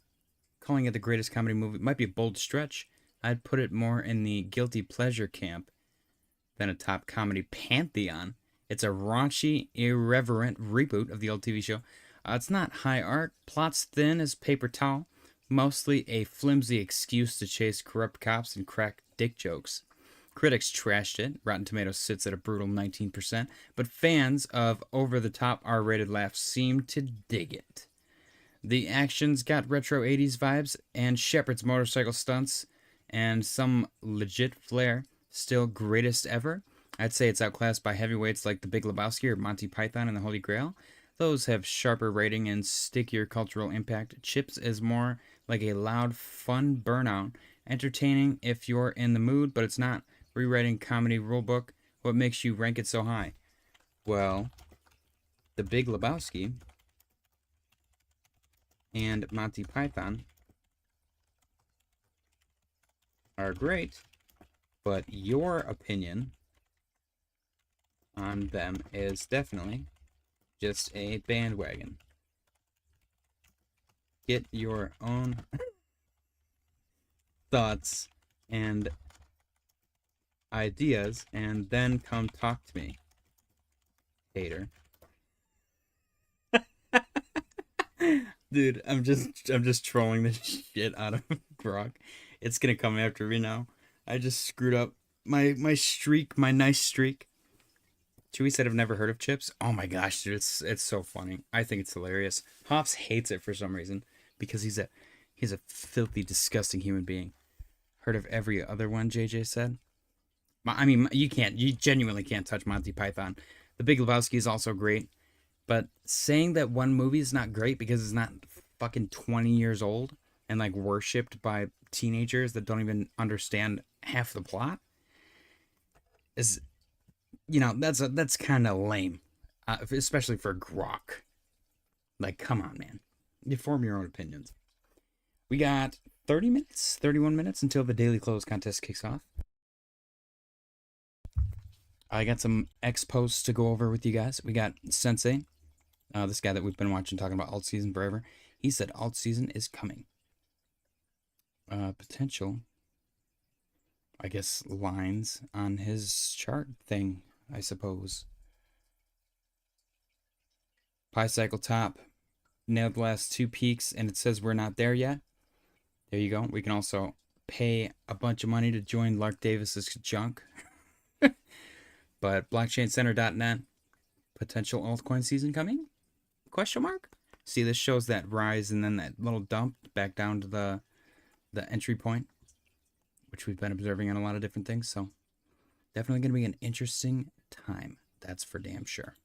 A: Calling it the greatest comedy movie might be a bold stretch. I'd put it more in the guilty pleasure camp than a top comedy pantheon. It's a raunchy, irreverent reboot of the old TV show. It's not high art, plot's thin as paper towel, mostly a flimsy excuse to chase corrupt cops and crack dick jokes. Critics trashed it. Rotten Tomatoes sits at a brutal 19%, but fans of over-the-top R-rated laughs seem to dig it. The action's got retro 80s vibes, and Shepard's motorcycle stunts, and some legit flair. Still greatest ever. I'd say it's outclassed by heavyweights like The Big Lebowski or Monty Python and the Holy Grail. Those have sharper rating and stickier cultural impact. Chips is more like a loud, fun burnout. Entertaining if you're in the mood, but it's not. Rewriting comedy rulebook. What makes you rank it so high? Well, The Big Lebowski and Monty Python are great, but your opinion on them is definitely just a bandwagon. Get your own thoughts and ideas and then come talk to me, hater. Dude, I'm just trolling the shit out of Grok. It's gonna come after me now. I just screwed up my streak, my nice streak. Chewy said I've never heard of Chips. Oh my gosh, dude, it's so funny. I think it's hilarious. Hops hates it for some reason because he's a filthy, disgusting human being. Heard of every other one, JJ said. I mean, you genuinely can't touch Monty Python. The Big Lebowski is also great, but saying that one movie is not great because it's not fucking 20 years old and like worshipped by teenagers that don't even understand half the plot is, that's kind of lame, especially for Grok. Like, come on, man. You form your own opinions. We got 31 minutes until the daily close contest kicks off. I got some X posts to go over with you guys. We got Sensei, this guy that we've been watching talking about alt season forever. He said alt season is coming. Potential, I guess, lines on his chart thing, I suppose. Pi cycle top, nailed the last 2 peaks, and it says we're not there yet. There you go. We can also pay a bunch of money to join Lark Davis's junk. But blockchaincenter.net, potential altcoin season coming? Question mark? See, this shows that rise and then that little dump back down to the entry point, which we've been observing on a lot of different things. So definitely going to be an interesting time. That's for damn sure.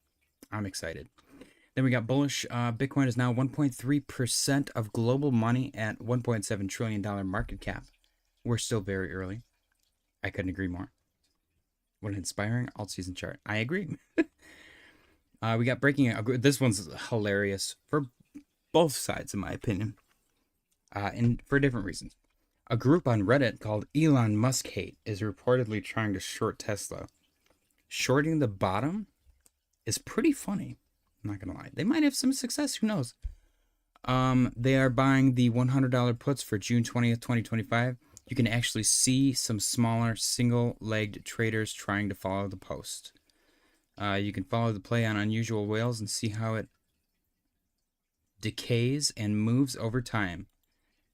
A: I'm excited. Then we got bullish. Bitcoin is now 1.3% of global money at $1.7 trillion market cap. We're still very early. I couldn't agree more. What an inspiring alt-season chart. I agree. We got breaking. This one's hilarious for both sides, in my opinion, and for different reasons. A group on Reddit called Elon Musk Hate is reportedly trying to short Tesla. Shorting the bottom is pretty funny. I'm not gonna lie. They might have some success. Who knows? They are buying the $100 puts for June 20th, 2025. You can actually see some smaller single-legged traders trying to follow the post. You can follow the play on unusual whales and see how it decays and moves over time.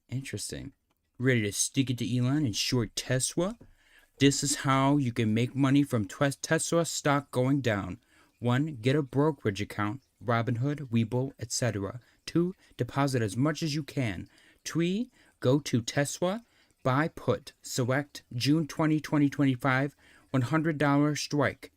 A: Interesting. Ready to stick it to Elon and short Tesla? This is how you can make money from Tesla stock going down. 1. Get a brokerage account, Robinhood, Webull, etc. 2. Deposit as much as you can. 3. Go to Tesla, buy put, select June 20, 2025, $100 strike.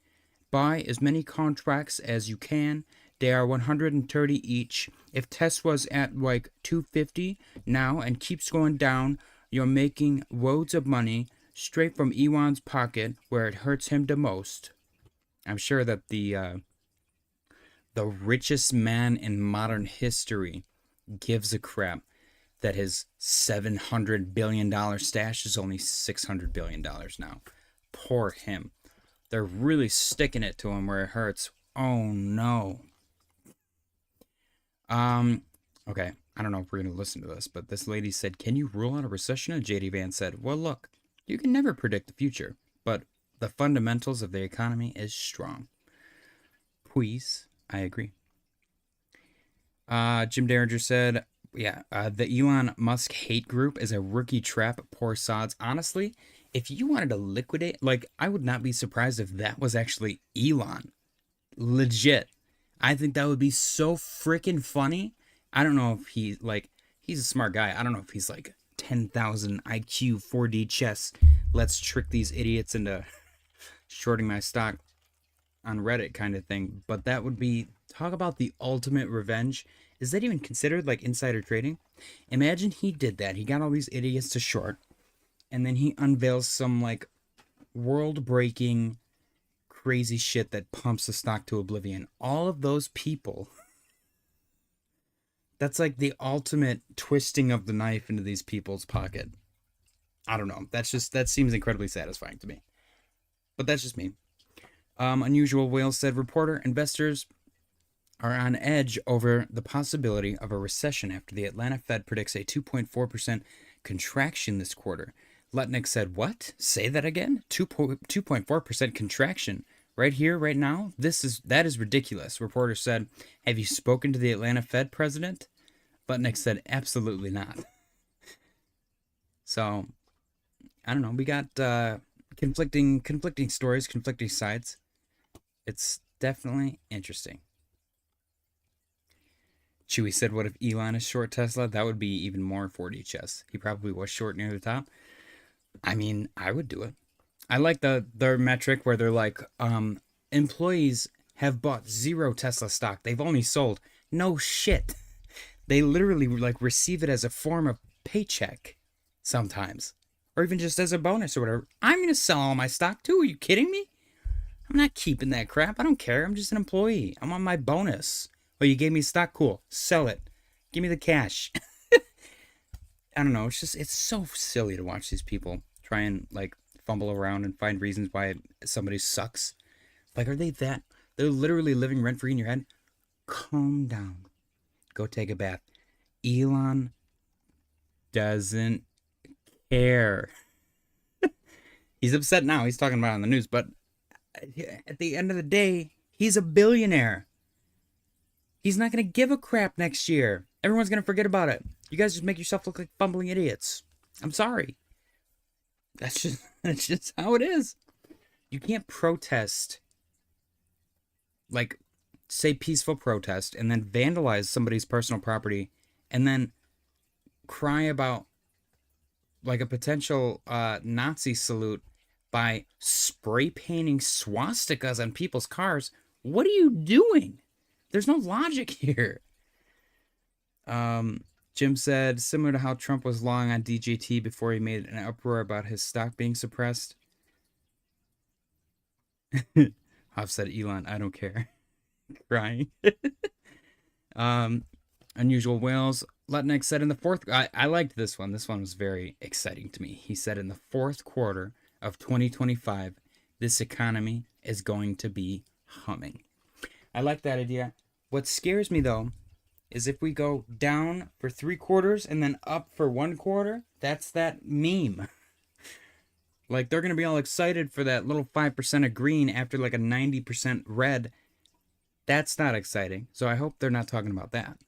A: Buy as many contracts as you can. They are 130 each. If Tesla's at like 250 now and keeps going down, you're making loads of money straight from Elon's pocket where it hurts him the most. I'm sure that the richest man in modern history gives a crap that his $700 billion stash is only $600 billion now. Poor him. They're really sticking it to him where it hurts. Oh no. Okay. I don't know if we're going to listen to this, but this lady said, "Can you rule out a recession?" And JD Vance said, "Well, look, you can never predict the future, but the fundamentals of the economy is strong." Please, I agree. Jim Derringer said, the Elon Musk hate group is a rookie trap, poor sods. Honestly, if you wanted to liquidate, like, I would not be surprised if that was actually Elon. Legit. I think that would be so freaking funny. I don't know if he's a smart guy. I don't know if he's like 10,000 IQ 4D chess. Let's trick these idiots into shorting my stock on Reddit kind of thing. But that would be, talk about the ultimate revenge. Is that even considered like insider trading? Imagine he did that. He got all these idiots to short, and then he unveils some like world-breaking crazy shit that pumps the stock to oblivion. All of those people, that's like the ultimate twisting of the knife into these people's pocket. I don't know. That seems incredibly satisfying to me. But that's just me. Unusual Whale said, reporter, investors are on edge over the possibility of a recession after the Atlanta Fed predicts a 2.4% contraction this quarter. Letnick said, what? Say that again? 2.4% contraction. Right here, right now? That is ridiculous. Reporter said, have you spoken to the Atlanta Fed president? Letnick said, absolutely not. So, I don't know. We got conflicting stories, conflicting sides. It's definitely interesting. Chewy said, what if Elon is short Tesla? That would be even more 4D chess. He probably was short near the top. I mean, I would do it. I like their metric where they're like, employees have bought 0 Tesla stock. They've only sold. No shit. They literally like receive it as a form of paycheck sometimes. Or even just as a bonus or whatever. I'm going to sell all my stock too. Are you kidding me? I'm not keeping that crap. I don't care. I'm just an employee. I'm on my bonus. Oh, you gave me stock? Cool. Sell it. Give me the cash. I don't know. It's so silly to watch these people try and like fumble around and find reasons why somebody sucks. Like, are they that? They're literally living rent-free in your head. Calm down. Go take a bath. Elon doesn't care. He's upset now. He's talking about it on the news. But at the end of the day, he's a billionaire. He's not going to give a crap next year. Everyone's going to forget about it. You guys just make yourself look like fumbling idiots. I'm sorry. That's just how it is. You can't protest. Like, say peaceful protest and then vandalize somebody's personal property and then cry about like a potential Nazi salute by spray painting swastikas on people's cars, what are you doing? There's no logic here. Jim said, similar to how Trump was long on DJT before he made an uproar about his stock being suppressed. I've said Elon, I don't care. Crying. Unusual Whales. Lutnick said in the fourth... I liked this one. This one was very exciting to me. He said in the fourth quarter of 2025, this economy is going to be humming. I like that idea. What scares me, though, is if we go down for 3 quarters and then up for 1 quarter, that's that meme. Like, they're going to be all excited for that little 5% of green after like a 90% red. That's not exciting. So I hope they're not talking about that.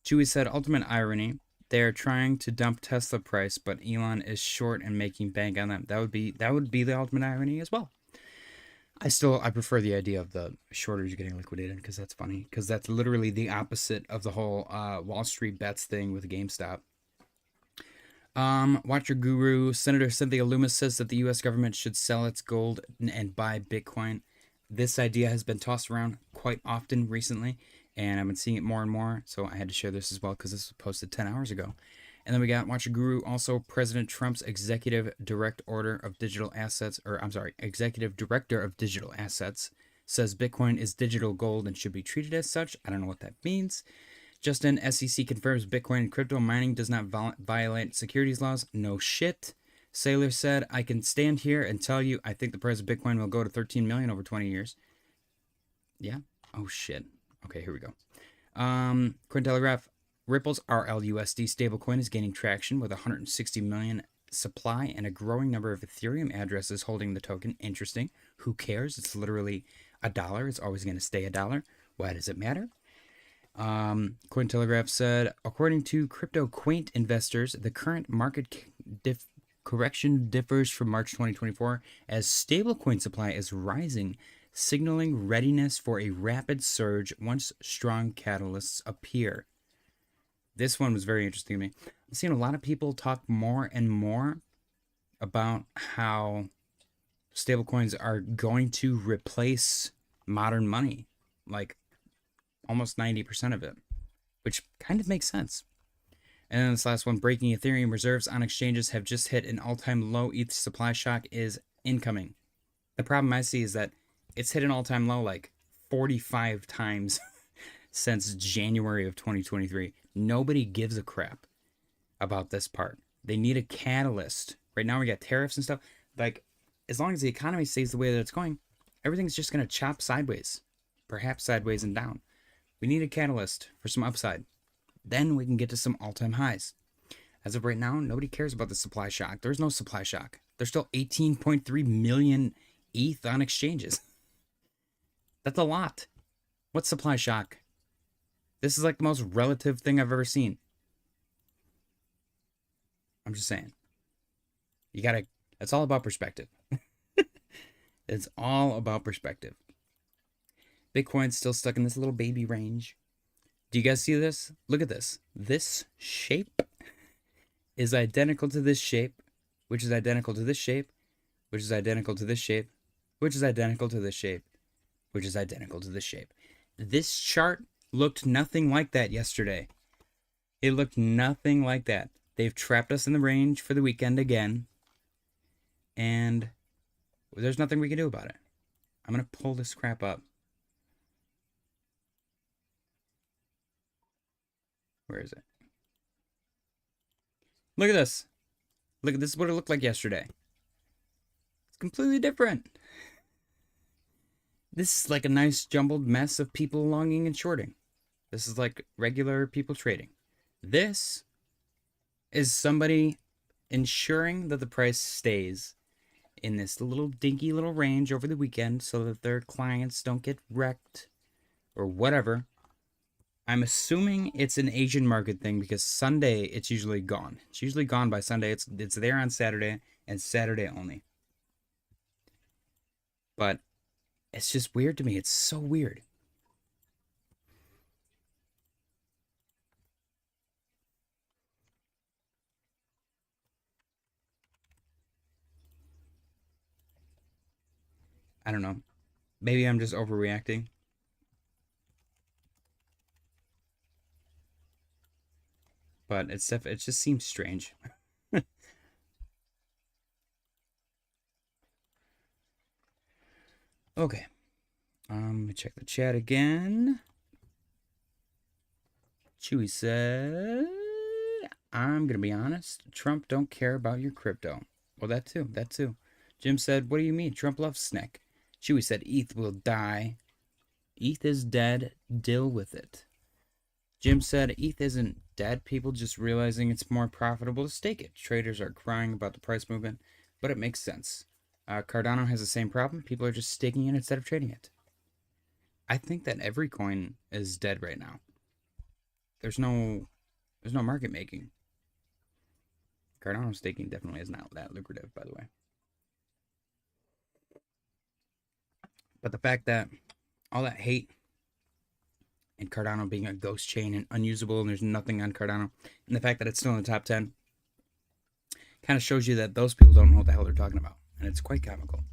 A: Chewy said, ultimate irony. They're trying to dump Tesla price, but Elon is short and making bank on them. That would be the ultimate irony as well. I prefer the idea of the shorters getting liquidated because that's funny. Because that's literally the opposite of the whole Wall Street bets thing with GameStop. Watcher Guru, Senator Cynthia Loomis says that the U.S. government should sell its gold and buy Bitcoin. This idea has been tossed around quite often recently, and I've been seeing it more and more, so I had to share this as well because this was posted 10 hours ago. And then we got Watcher Guru, also President Trump's executive director of digital assets, says Bitcoin is digital gold and should be treated as such. I don't know what that means. Justin, SEC confirms Bitcoin and crypto mining does not violate securities laws. No shit. Sailor said, I can stand here and tell you I think the price of Bitcoin will go to 13 million over 20 years. Yeah? Oh shit. Okay, here we go. Cointelegraph, Ripple's RLUSD stablecoin is gaining traction with 160 million supply and a growing number of Ethereum addresses holding the token. Interesting. Who cares? It's literally $1. It's always going to stay $1. Why does it matter? Cointelegraph said, according to Crypto Quaint investors, the current market correction differs from March 2024 as stablecoin supply is rising, signaling readiness for a rapid surge once strong catalysts appear. This one was very interesting to me. I've seen a lot of people talk more and more about how stablecoins are going to replace modern money, like almost 90% of it, which kind of makes sense. And then this last one, breaking Ethereum reserves on exchanges have just hit an all-time low. ETH supply shock is incoming. The problem I see is that it's hit an all-time low like 45 times since January of 2023. Nobody gives a crap about this part. They need a catalyst. Right now we got tariffs and stuff. Like, as long as the economy stays the way that it's going, everything's just going to chop sideways. Perhaps sideways and down. We need a catalyst for some upside. Then we can get to some all-time highs. As of right now, nobody cares about the supply shock. There's no supply shock. There's still 18.3 million ETH on exchanges. That's a lot. What's supply shock? This is like the most relative thing I've ever seen. I'm just saying. It's all about perspective. It's all about perspective. Bitcoin's still stuck in this little baby range. Do you guys see this? Look at this. This shape is identical to this shape, which is identical to this shape, which is identical to this shape, which is identical to this shape, which is identical to this shape. This chart looked nothing like that yesterday. It looked nothing like that. They've trapped us in the range for the weekend again, and there's nothing we can do about it. I'm going to pull this crap up. Where is it? Look at this. Look, this is what it looked like yesterday. It's completely different. This is like a nice jumbled mess of people longing and shorting. This is like regular people trading. This is somebody ensuring that the price stays in this little dinky little range over the weekend so that their clients don't get wrecked or whatever. I'm assuming it's an Asian market thing because Sunday it's usually gone. It's usually gone by Sunday. It's there on Saturday and Saturday only. But it's just weird to me. It's so weird. I don't know. Maybe I'm just overreacting. But it just seems strange. Okay. Let me check the chat again. Chewy said, I'm gonna be honest, Trump don't care about your crypto. Well, that too. Jim said, what do you mean? Trump loves SNEK. Chewy said, ETH will die. ETH is dead. Deal with it. Jim said, ETH isn't dead. People just realizing it's more profitable to stake it. Traders are crying about the price movement, but it makes sense. Cardano has the same problem. People are just staking it instead of trading it. I think that every coin is dead right now. There's no market making. Cardano staking definitely is not that lucrative, by the way. But the fact that all that hate and Cardano being a ghost chain and unusable and there's nothing on Cardano, and the fact that it's still in the top 10 kind of shows you that those people don't know what the hell they're talking about. And it's quite comical.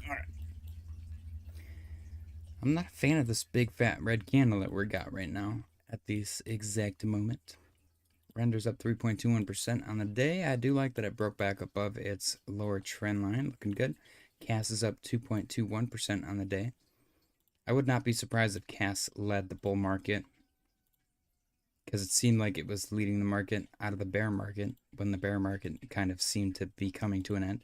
A: All right. I'm not a fan of this big fat red candle that we got right now at this exact moment. Renders up 3.21% on the day. I do like that it broke back above its lower trend line. Looking good. CAS is up 2.21% on the day. I would not be surprised if CAS led the bull market, because it seemed like it was leading the market out of the bear market when the bear market kind of seemed to be coming to an end.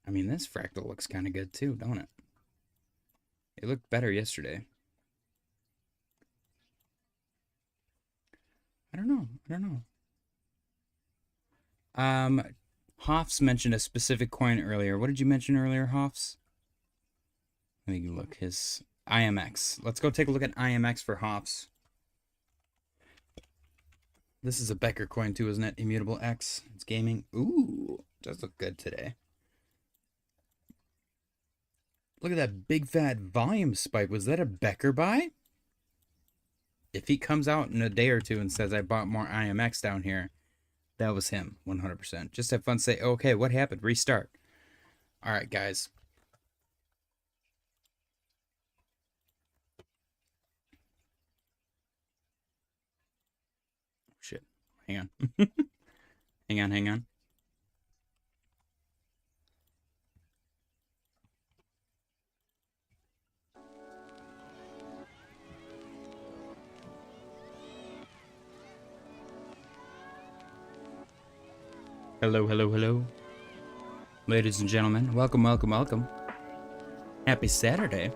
A: I mean, this fractal looks kind of good too, don't it? It looked better yesterday. I don't know. Hoffs mentioned a specific coin earlier. What did you mention earlier, Hoffs? Let me look. His IMX. Let's go take a look at IMX for Hoffs. This is a Becker coin too, isn't it? Immutable X. It's gaming. Ooh, does look good today. Look at that big fat volume spike. Was that a Becker buy? If he comes out in a day or two and says, I bought more IMX down here, that was him, 100%. Just have fun, say, okay, what happened? Restart. All right, guys. Shit. Hang on. hang on. Hello. Ladies and gentlemen, welcome. Happy Saturday.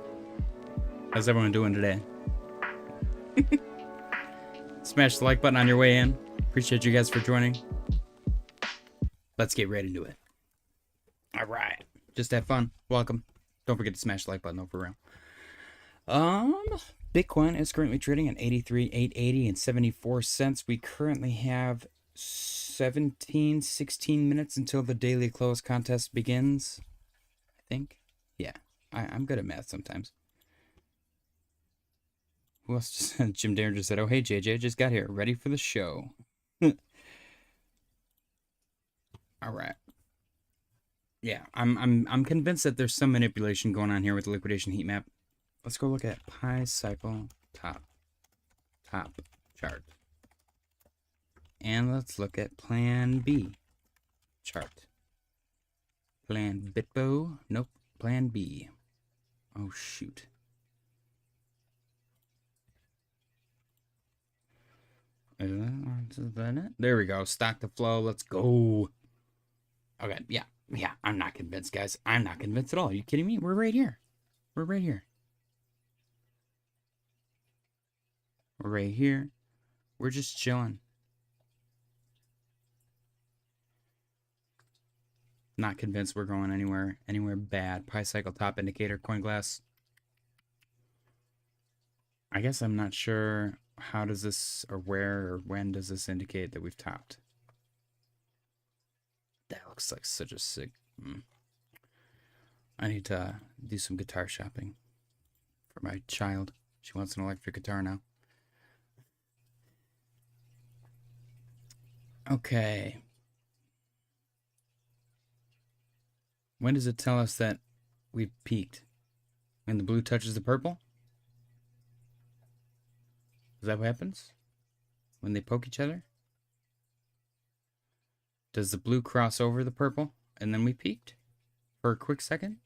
A: How's everyone doing today? Smash the like button on your way in. Appreciate you guys for joining. Let's get right into it. All right. Just have fun. Welcome. Don't forget to smash the like button though, for real. Bitcoin is currently trading at 83,880 and 74 cents. We currently have 16 minutes until the daily close contest begins. I think. Yeah. I'm good at math sometimes. Who else just Jim Darren just said, oh hey JJ, just got here. Ready for the show. Alright. Yeah, I'm convinced that there's some manipulation going on here with the liquidation heat map. Let's go look at Cycle top chart. And let's look at Plan B chart. Plan Bitbo. Nope. Plan B. Oh, shoot. There we go. Stock to flow. Let's go. Okay. Yeah. I'm not convinced, guys. I'm not convinced at all. Are you kidding me? We're right here. We're right here. We're just chilling. Not convinced we're going anywhere bad. Cycle top indicator, coin glass. I guess I'm not sure how does this, or where, or when does this indicate that we've topped. That looks like such a sick. I need to do some guitar shopping for my child. She wants an electric guitar now. Okay. When does it tell us that we've peaked? When the blue touches the purple? Is that what happens? When they poke each other? Does the blue cross over the purple and then we peaked for a quick second?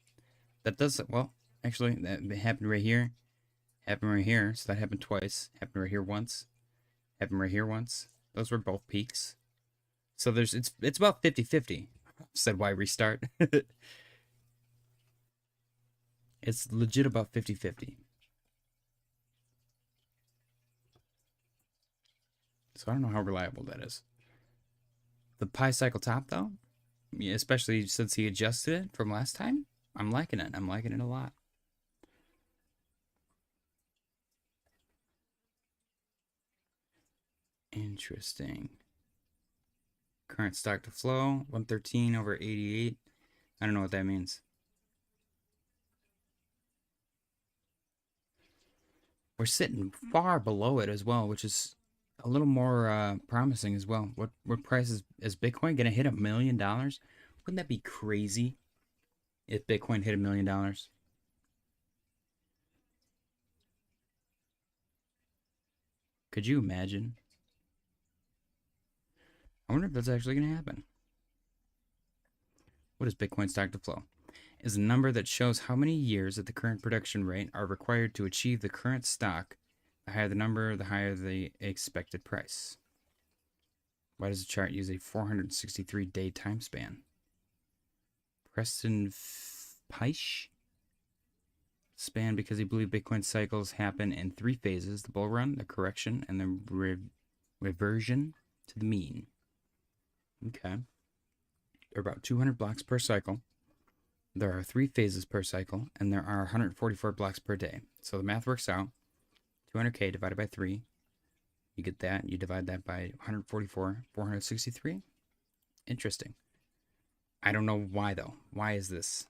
A: That does, well, actually, that happened right here. Happened right here, so that happened twice. Happened right here once. Happened right here once. Those were both peaks. So it's about 50-50. Said why restart? It's legit about 50-50. So I don't know how reliable that is. The Pi Cycle top, though, yeah, especially since he adjusted it from last time, I'm liking it. I'm liking it a lot. Interesting. Current stock to flow, 113 over 88. I don't know what that means. We're sitting far below it as well, which is a little more promising as well. What price is Bitcoin gonna hit $1 million? Wouldn't that be crazy if Bitcoin hit $1 million? Could you imagine? I wonder if that's actually gonna happen. What is Bitcoin stock to flow? Is a number that shows how many years at the current production rate are required to achieve the current stock. The higher the number, the higher the expected price. Why does the chart use a 463-day time span? Preston Peisch span because he believed Bitcoin cycles happen in 3 phases: the bull run, the correction, and the reversion to the mean. Okay. There are about 200 blocks per cycle. There are 3 phases per cycle, and there are 144 blocks per day. So the math works out. 200K divided by 3. You get that. You divide that by 144, 463. Interesting. I don't know why, though. Why is this?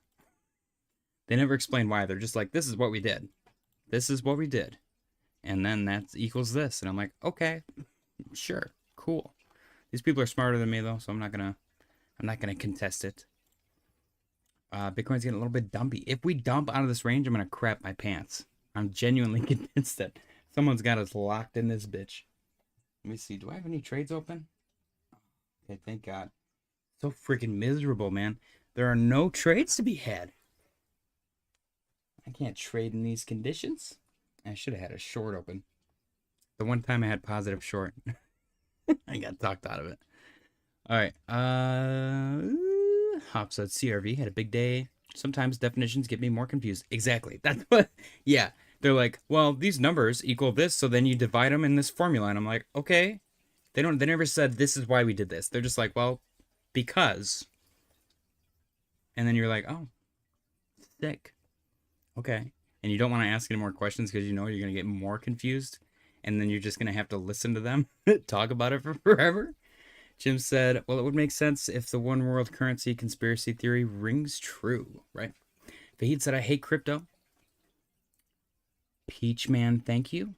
A: They never explain why. They're just like, this is what we did. This is what we did. And then that equals this. And I'm like, okay, sure, cool. These people are smarter than me, though, so I'm not gonna contest it. Bitcoin's getting a little bit dumpy. If we dump out of this range, I'm gonna crap my pants. I'm genuinely convinced that someone's got us locked in this bitch. Let me see. Do I have any trades open? Okay, thank God. So freaking miserable, man. There are no trades to be had. I can't trade in these conditions. I should have had a short open. The one time I had positive short. I got talked out of it. All right. Hop said CRV had a big day. Sometimes definitions get me more confused. Exactly. That's what. Yeah. They're like, well, these numbers equal this, so then you divide them in this formula. And I'm like, okay. They never said this is why we did this. They're just like, well, because. And then you're like, oh, sick. Okay. And you don't want to ask any more questions because you know you're going to get more confused. And then you're just going to have to listen to them talk about it for forever. Jim said, well, it would make sense if the one world currency conspiracy theory rings true, right? Fahid said, I hate crypto. Peach Man, thank you.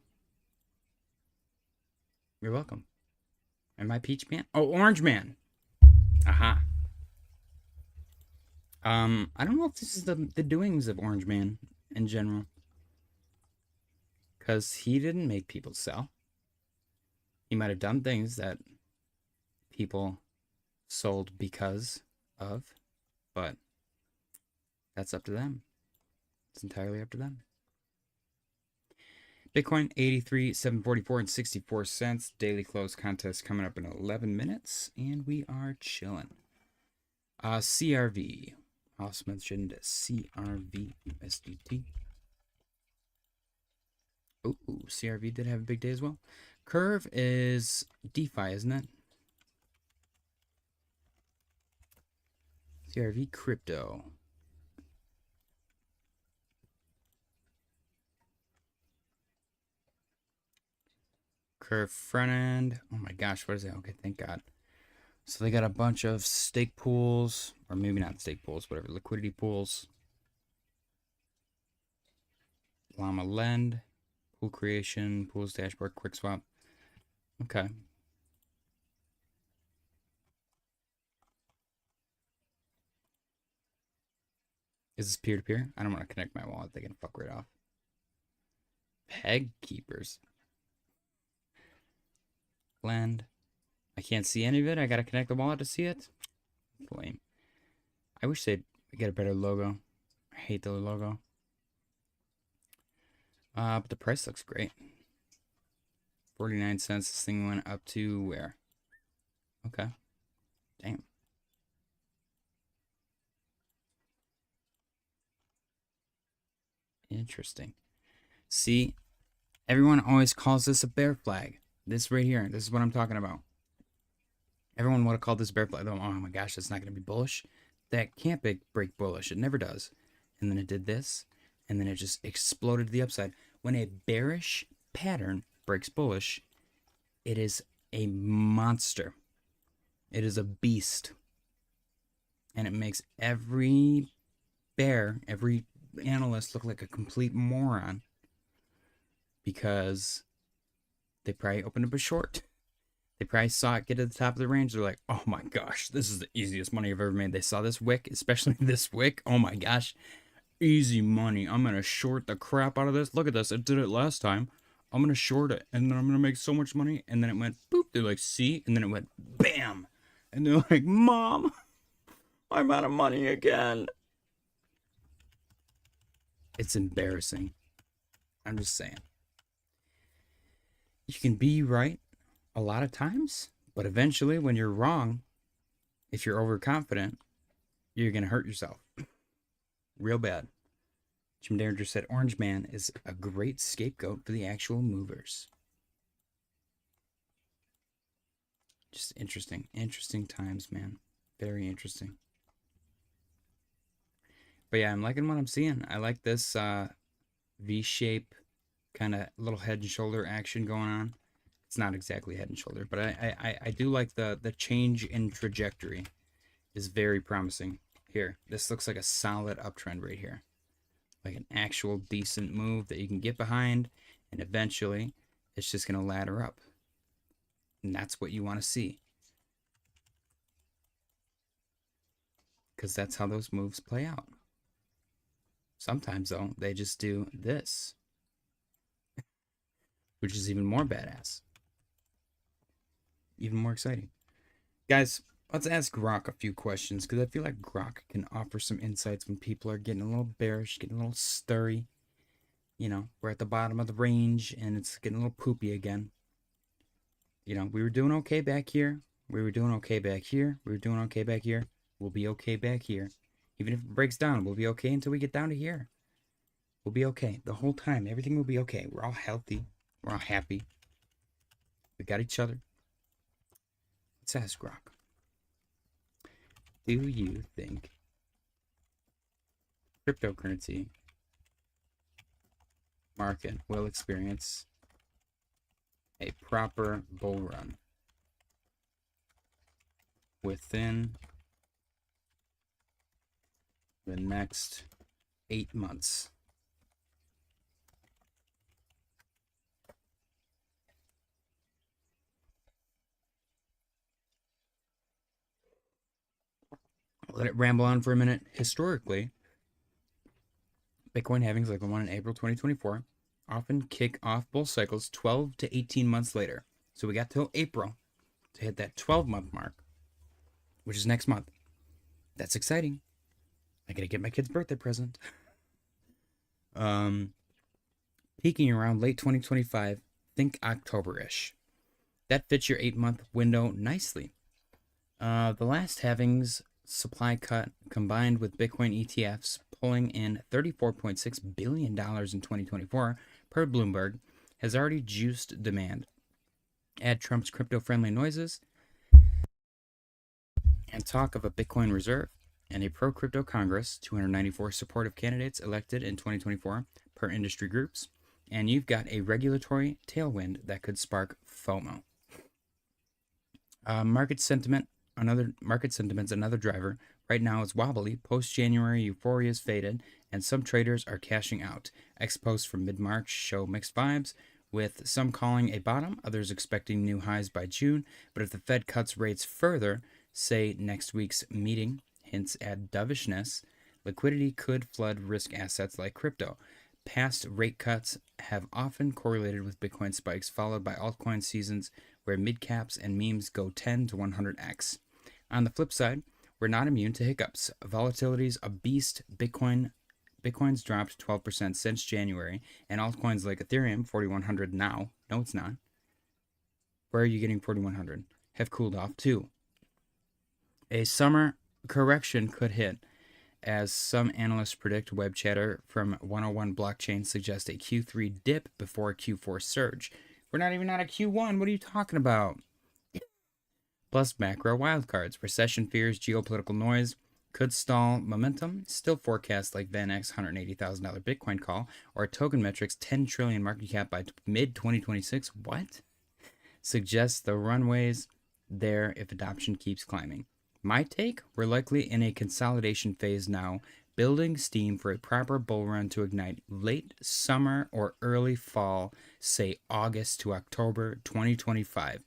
A: You're welcome. Am I Peach Man? Oh, Orange Man. Aha. I don't know if this is the doings of Orange Man in general. Because he didn't make people sell. He might have done things that people sold because of, but that's up to them. It's entirely up to them. Bitcoin 83,744 and 64 cents. Daily close contest coming up in 11 minutes, and we are chilling. CRV. Also mentioned CRV USDT. Oh, CRV did have a big day as well. Curve is DeFi, isn't it? CRV crypto. Curve front end. Oh my gosh, what is that? Okay, thank God. So they got a bunch of stake pools, or maybe not stake pools, whatever, liquidity pools. Llama Lend, pool creation, pools dashboard, quick swap. Okay. Is this peer-to-peer? I don't want to connect my wallet. They can fuck right off. Peg keepers. Blend. I can't see any of it. I gotta connect the wallet to see it. Lame. I wish they'd get a better logo. I hate the logo. But the price looks great. 49 cents. This thing went up to where? Okay. Damn. Interesting. See, everyone always calls this a bear flag. This right here. This is what I'm talking about. Everyone would have called this bear flag. Oh my gosh, that's not going to be bullish. That can't break bullish. It never does. And then it did this. And then it just exploded to the upside. When a bearish pattern breaks bullish, it is a monster. It is a beast. And it makes every bear, every analyst look like a complete moron. Because they probably opened up a short. They probably saw it get to the top of the range. They're like, oh my gosh, this is the easiest money I've ever made. They saw this wick, especially this wick. Oh my gosh, easy money. I'm going to short the crap out of this. Look at this. It did it last time. I'm going to short it, and then I'm going to make so much money. And then it went boop. They're like, see? And then it went bam. And they're like, Mom, I'm out of money again. It's embarrassing. I'm just saying. You can be right a lot of times, but eventually when you're wrong, if you're overconfident, you're going to hurt yourself real bad. Jim Derringer said Orange Man is a great scapegoat for the actual movers. Just interesting times, man. Very interesting. But yeah, I'm liking what I'm seeing. I like this V-shape kind of little head and shoulder action going on. It's not exactly head and shoulder, but I do like the change in trajectory is very promising. Here, this looks like a solid uptrend right here. Like an actual decent move that you can get behind, and eventually it's just going to ladder up. And that's what you want to see. Because that's how those moves play out. Sometimes, though, they just do this. Which is even more badass. Even more exciting. Guys, let's ask Grok a few questions, because I feel like Grok can offer some insights when people are getting a little bearish, getting a little stirry. You know, we're at the bottom of the range, and it's getting a little poopy again. You know, we were doing okay back here. We were doing okay back here. We were doing okay back here. We'll be okay back here. Even if it breaks down, we'll be okay until we get down to here. We'll be okay. The whole time, everything will be okay. We're all healthy. We're all happy. We got each other. Let's ask Grok. Do you think cryptocurrency market will experience a proper bull run within the next 8 months? Let it ramble on for a minute. Historically, Bitcoin halvings like the one in April 2024 often kick off bull cycles 12 to 18 months later. So we got till April to hit that 12-month mark, which is next month. That's exciting. I gotta get my kid's birthday present. Peaking around late 2025, think October-ish. That fits your 8-month window nicely. The last halvings supply cut combined with Bitcoin ETFs pulling in $34.6 billion in 2024 per Bloomberg has already juiced demand. Add Trump's crypto-friendly noises and talk of a Bitcoin reserve and a pro-crypto Congress, 294 supportive candidates elected in 2024 per industry groups, and you've got a regulatory tailwind that could spark FOMO. Market sentiment's another driver. Right now it's wobbly. Post-January euphoria is faded, and some traders are cashing out. Ex-posts from mid-March show mixed vibes, with some calling a bottom, others expecting new highs by June. But if the Fed cuts rates further, say next week's meeting hints at dovishness, Liquidity could flood risk assets like crypto. Past rate cuts have often correlated with Bitcoin spikes, followed by altcoin seasons where mid-caps and memes go 10 to 100x. On the flip side, we're not immune to hiccups. Volatility's a beast. Bitcoin's dropped 12% since January, and altcoins like Ethereum, 4,100 now. No, it's not. Where are you getting 4,100? Have cooled off too. A summer correction could hit, as some analysts predict. Web chatter from 101 Blockchain suggests a Q3 dip before a Q4 surge. We're not even at a Q1. What are you talking about? Plus macro wildcards. Recession fears, geopolitical noise could stall momentum. Still forecast like VanEck's $180,000 Bitcoin call or Token Metrics 10 trillion market cap by mid-2026. What? Suggests the runway's there if adoption keeps climbing. My take, we're likely in a consolidation phase now, building steam for a proper bull run to ignite late summer or early fall, say August to October 2025.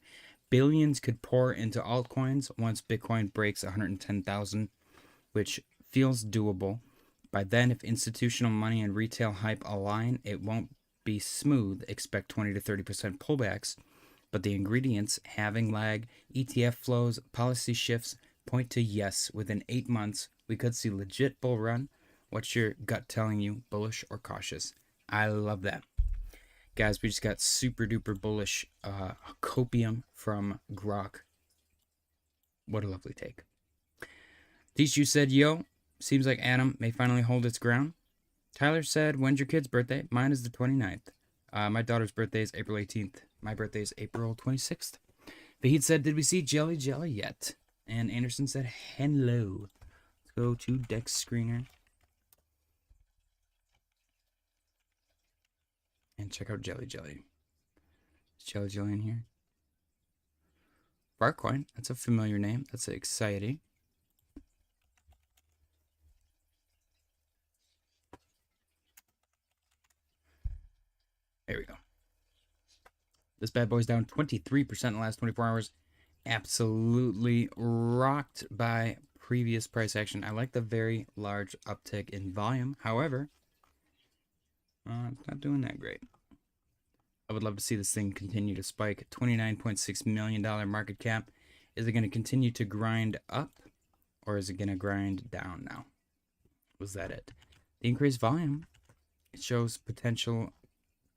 A: Billions could pour into altcoins once Bitcoin breaks 110,000, which feels doable. By then, if institutional money and retail hype align, it won't be smooth. Expect 20 to 30% pullbacks. But the ingredients, halving lag, ETF flows, policy shifts, point to yes, within 8 months, we could see legit bull run. What's your gut telling you, bullish or cautious? I love that. Guys, we just got super duper bullish copium from Grok. What a lovely take. Tishu said, yo, seems like Adam may finally hold its ground. Tyler said, when's your kid's birthday? Mine is the 29th. My daughter's birthday is April 18th. My birthday is April 26th. Vahid said, did we see Jelly yet? And Anderson said, hello. Let's go to Dex Screener. And check out Jelly. Is Jelly in here? Barcoin, that's a familiar name. That's exciting. There we go. This bad boy's down 23% in the last 24 hours. Absolutely rocked by previous price action. I like the very large uptick in volume. However, it's not doing that great. I would love to see this thing continue to spike. $29.6 million market cap. Is it going to continue to grind up, or is it going to grind down now? Was that it? The increased volume, it shows potential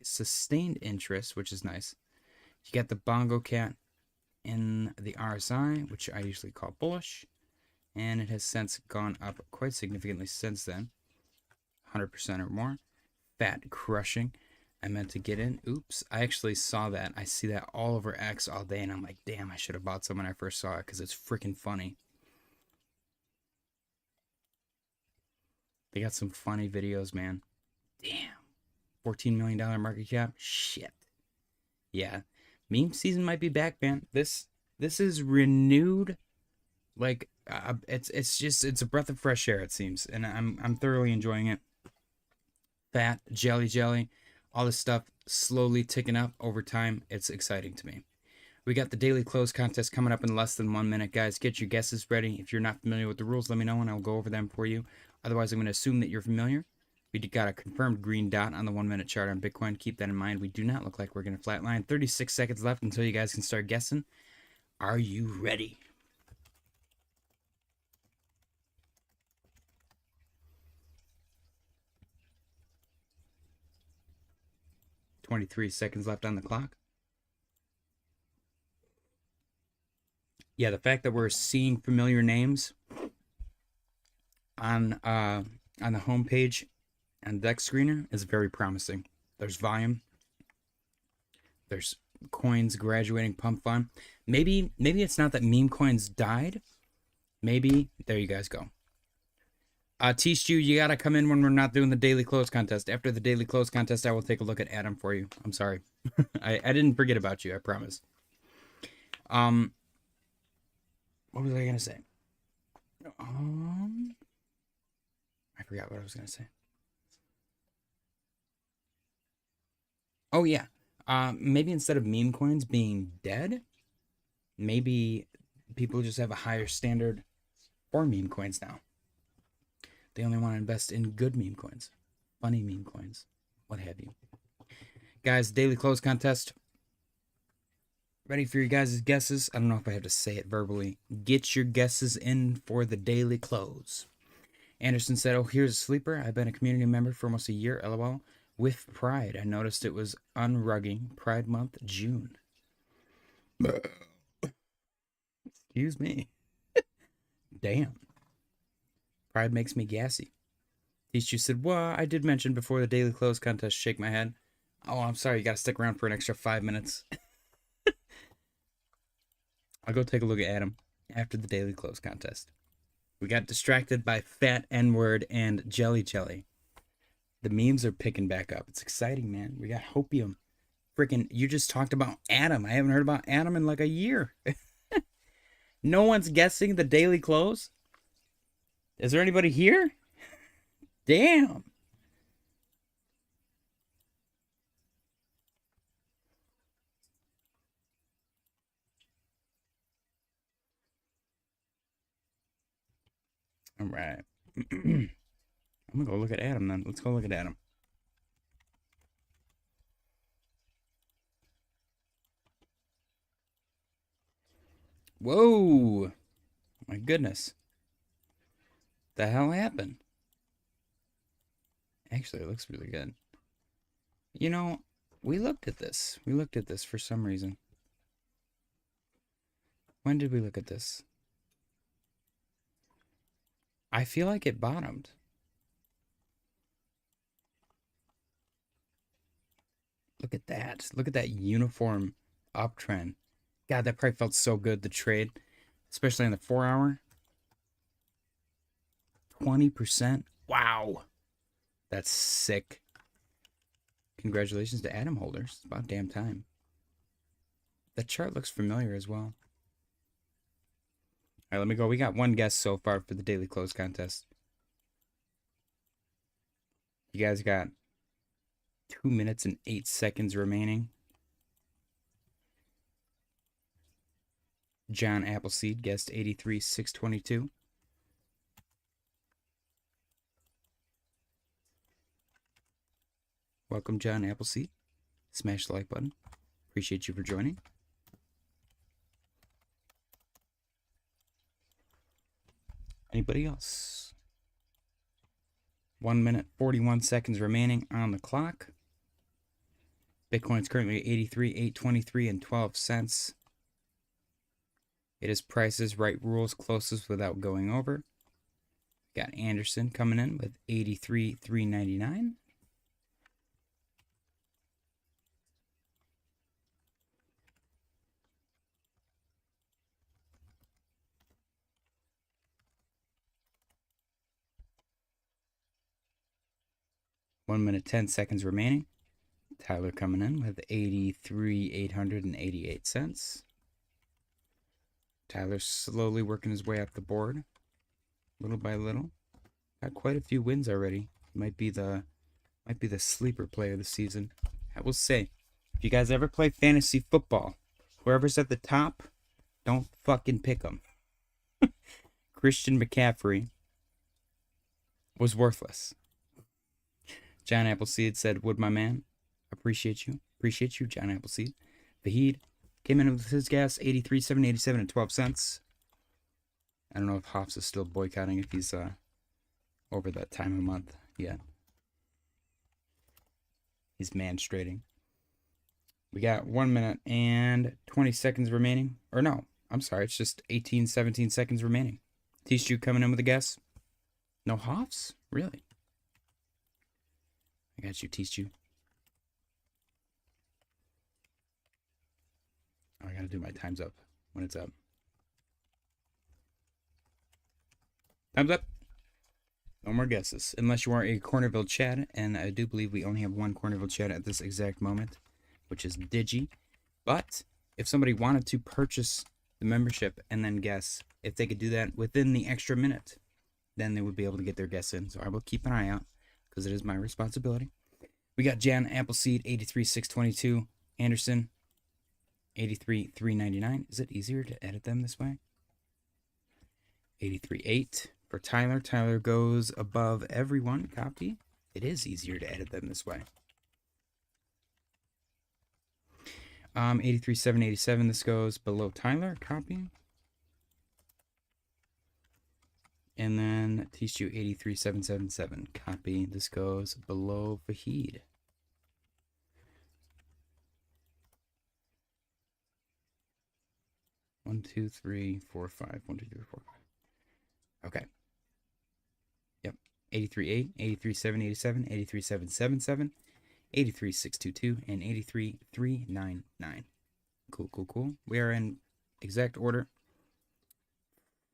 A: sustained interest, which is nice. You got the Bongo Cat in the RSI, which I usually call bullish, and it has since gone up quite significantly since then, 100% or more. Fat crushing. I meant to get in. Oops, I actually saw that. I see that all over X all day, and I'm like, damn, I should have bought some when I first saw it because it's freaking funny. They got some funny videos, man. Damn. $14 million market cap. Shit. Yeah. Meme season might be back, man. This is renewed. Like it's a breath of fresh air, it seems, and I'm thoroughly enjoying it. Fat jelly, all this stuff slowly ticking up over time. It's exciting to me. We got the daily close contest coming up in less than 1 minute, guys. Get your guesses ready. If you're not familiar with the rules, let me know and I'll go over them for you. Otherwise, I'm going to assume that you're familiar. We got a confirmed green dot on the 1 minute chart on Bitcoin. Keep that in mind. We do not look like we're going to flatline. 36 seconds left until you guys can start guessing. Are you ready? $23 seconds left on the clock. Yeah, the fact that we're seeing familiar names on the homepage and Dex Screener is very promising. There's volume. There's coins graduating, pump fun. Maybe it's not that meme coins died. Maybe there you guys go. Tishu, you gotta come in when we're not doing the daily close contest. After the daily close contest, I will take a look at Adam for you. I'm sorry. I didn't forget about you, I promise. What was I gonna say? I forgot what I was gonna say. Oh yeah. Maybe instead of meme coins being dead, maybe people just have a higher standard for meme coins now. They only want to invest in good meme coins, funny meme coins, what have you. Guys, daily close contest. Ready for your guys' guesses? I don't know if I have to say it verbally. Get your guesses in for the daily close. Anderson said, oh, here's a sleeper. I've been a community member for almost a year, LOL. With pride. I noticed it was unrugging Pride Month, June. Excuse me. Damn. Pride makes me gassy. Teacher said, well, I did mention before the daily close contest, shake my head. Oh, I'm sorry. You got to stick around for an extra 5 minutes. I'll go take a look at Adam after the daily close contest. We got distracted by Fat N-word and Jelly Jelly. The memes are picking back up. It's exciting, man. We got Hopium. Freaking, you just talked about Adam. I haven't heard about Adam in like a year. No one's guessing the daily close? Is there anybody here? Damn. All right. I'm going to go look at Adam then. Let's go look at Adam. Whoa. My goodness. The hell happened? Actually, it looks really good. You know, we looked at this. We looked at this for some reason. When did we look at this? I feel like it bottomed. Look at that. Look at that uniform uptrend. God, that probably felt so good, the trade. Especially in the 4 hour. 20%. Wow. That's sick. Congratulations to Adam holders. It's about damn time. That chart looks familiar as well. All right, let me go. We got one guess so far for the daily close contest. You guys got 2 minutes and 8 seconds remaining. John Appleseed guessed 83,622. Welcome, John Appleseed. Smash the like button. Appreciate you for joining. Anybody else? 1 minute, 41 seconds remaining on the clock. Bitcoin's currently at 83,823 and 12 cents. It is prices, right rules, closest without going over. Got Anderson coming in with 83,399. One minute, 10 seconds remaining. Tyler coming in with 83,888 cents. Tyler's slowly working his way up the board, little by little. Got quite a few wins already. Might be the sleeper player this season. I will say, if you guys ever play fantasy football, whoever's at the top, don't fucking pick them. Christian McCaffrey was worthless. John Appleseed said, "Would my man? Appreciate you, John Appleseed." Vahid came in with his gas, 83,787 and 12 cents. I don't know if Hoffs is still boycotting, if he's over that time of month yet. He's manstrating. We got 1 minute and 20 seconds remaining. Or no, I'm sorry, it's just 18, 17 seconds remaining. T-Stew coming in with a guess. No Hoffs? Really? I got you, T-Stew. Oh, I gotta do my time's up when it's up. Time's up. No more guesses. Unless you are a Cornerville Chad, and I do believe we only have one Cornerville Chad at this exact moment, which is Digi. But if somebody wanted to purchase the membership and then guess, if they could do that within the extra minute, then they would be able to get their guess in. So I will keep an eye out, because it is my responsibility. We got Jan Appleseed, 83,622. Anderson, 83,399. Is it easier to edit them this way? 83,8. for Tyler. Tyler goes above everyone. Copy. It is easier to edit them this way. 83,787. This goes below Tyler. Copy. And then Tishu 83,777. Copy. This goes below Fahid. One, two, three, four, five. 1, 2, 3, 4, 5. Okay. Yep. 83.8, 83,787, 83,777, 83,622, and 83,399. Cool, cool, cool. We are in exact order.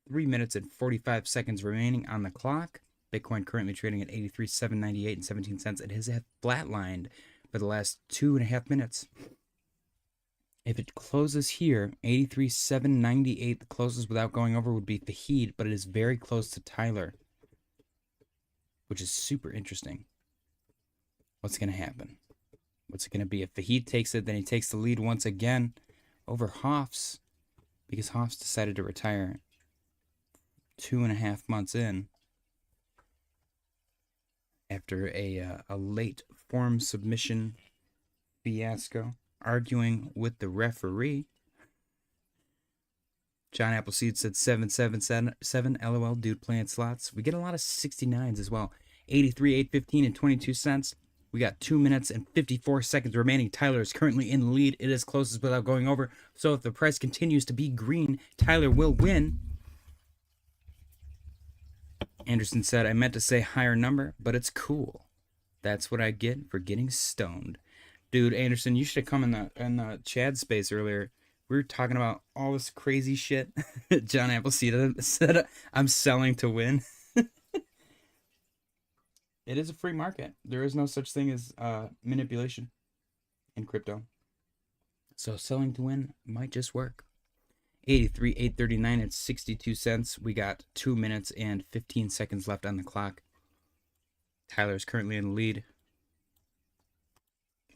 A: 3 minutes and 45 seconds remaining on the clock. Bitcoin currently trading at 83,798 and 17 cents. It has flatlined for the last 2.5 minutes. If it closes here, 83,798, the closest without going over would be Fahid, but it is very close to Tyler, which is super interesting. What's going to happen? What's it going to be? If Fahid takes it, then he takes the lead once again over Hoffs, because Hoffs decided to retire 2.5 months in after a late form submission fiasco, arguing with the referee. John Appleseed said 777 LOL, dude playing slots. We get a lot of 69s as well. 83,815 and 22 cents. We got 2 minutes and 54 seconds remaining. Tyler is currently in the lead. It is closest without going over. So if the price continues to be green, Tyler will win. Anderson said, I meant to say higher number, but it's cool. That's what I get for getting stoned. Dude, Anderson, you should have come in the Chad space earlier. We were talking about all this crazy shit. John Appleseed said, I'm selling to win. It is a free market. There is no such thing as manipulation in crypto. So selling to win might just work. 83,839 and 62 cents. We got 2 minutes and 15 seconds left on the clock. Tyler is currently in the lead.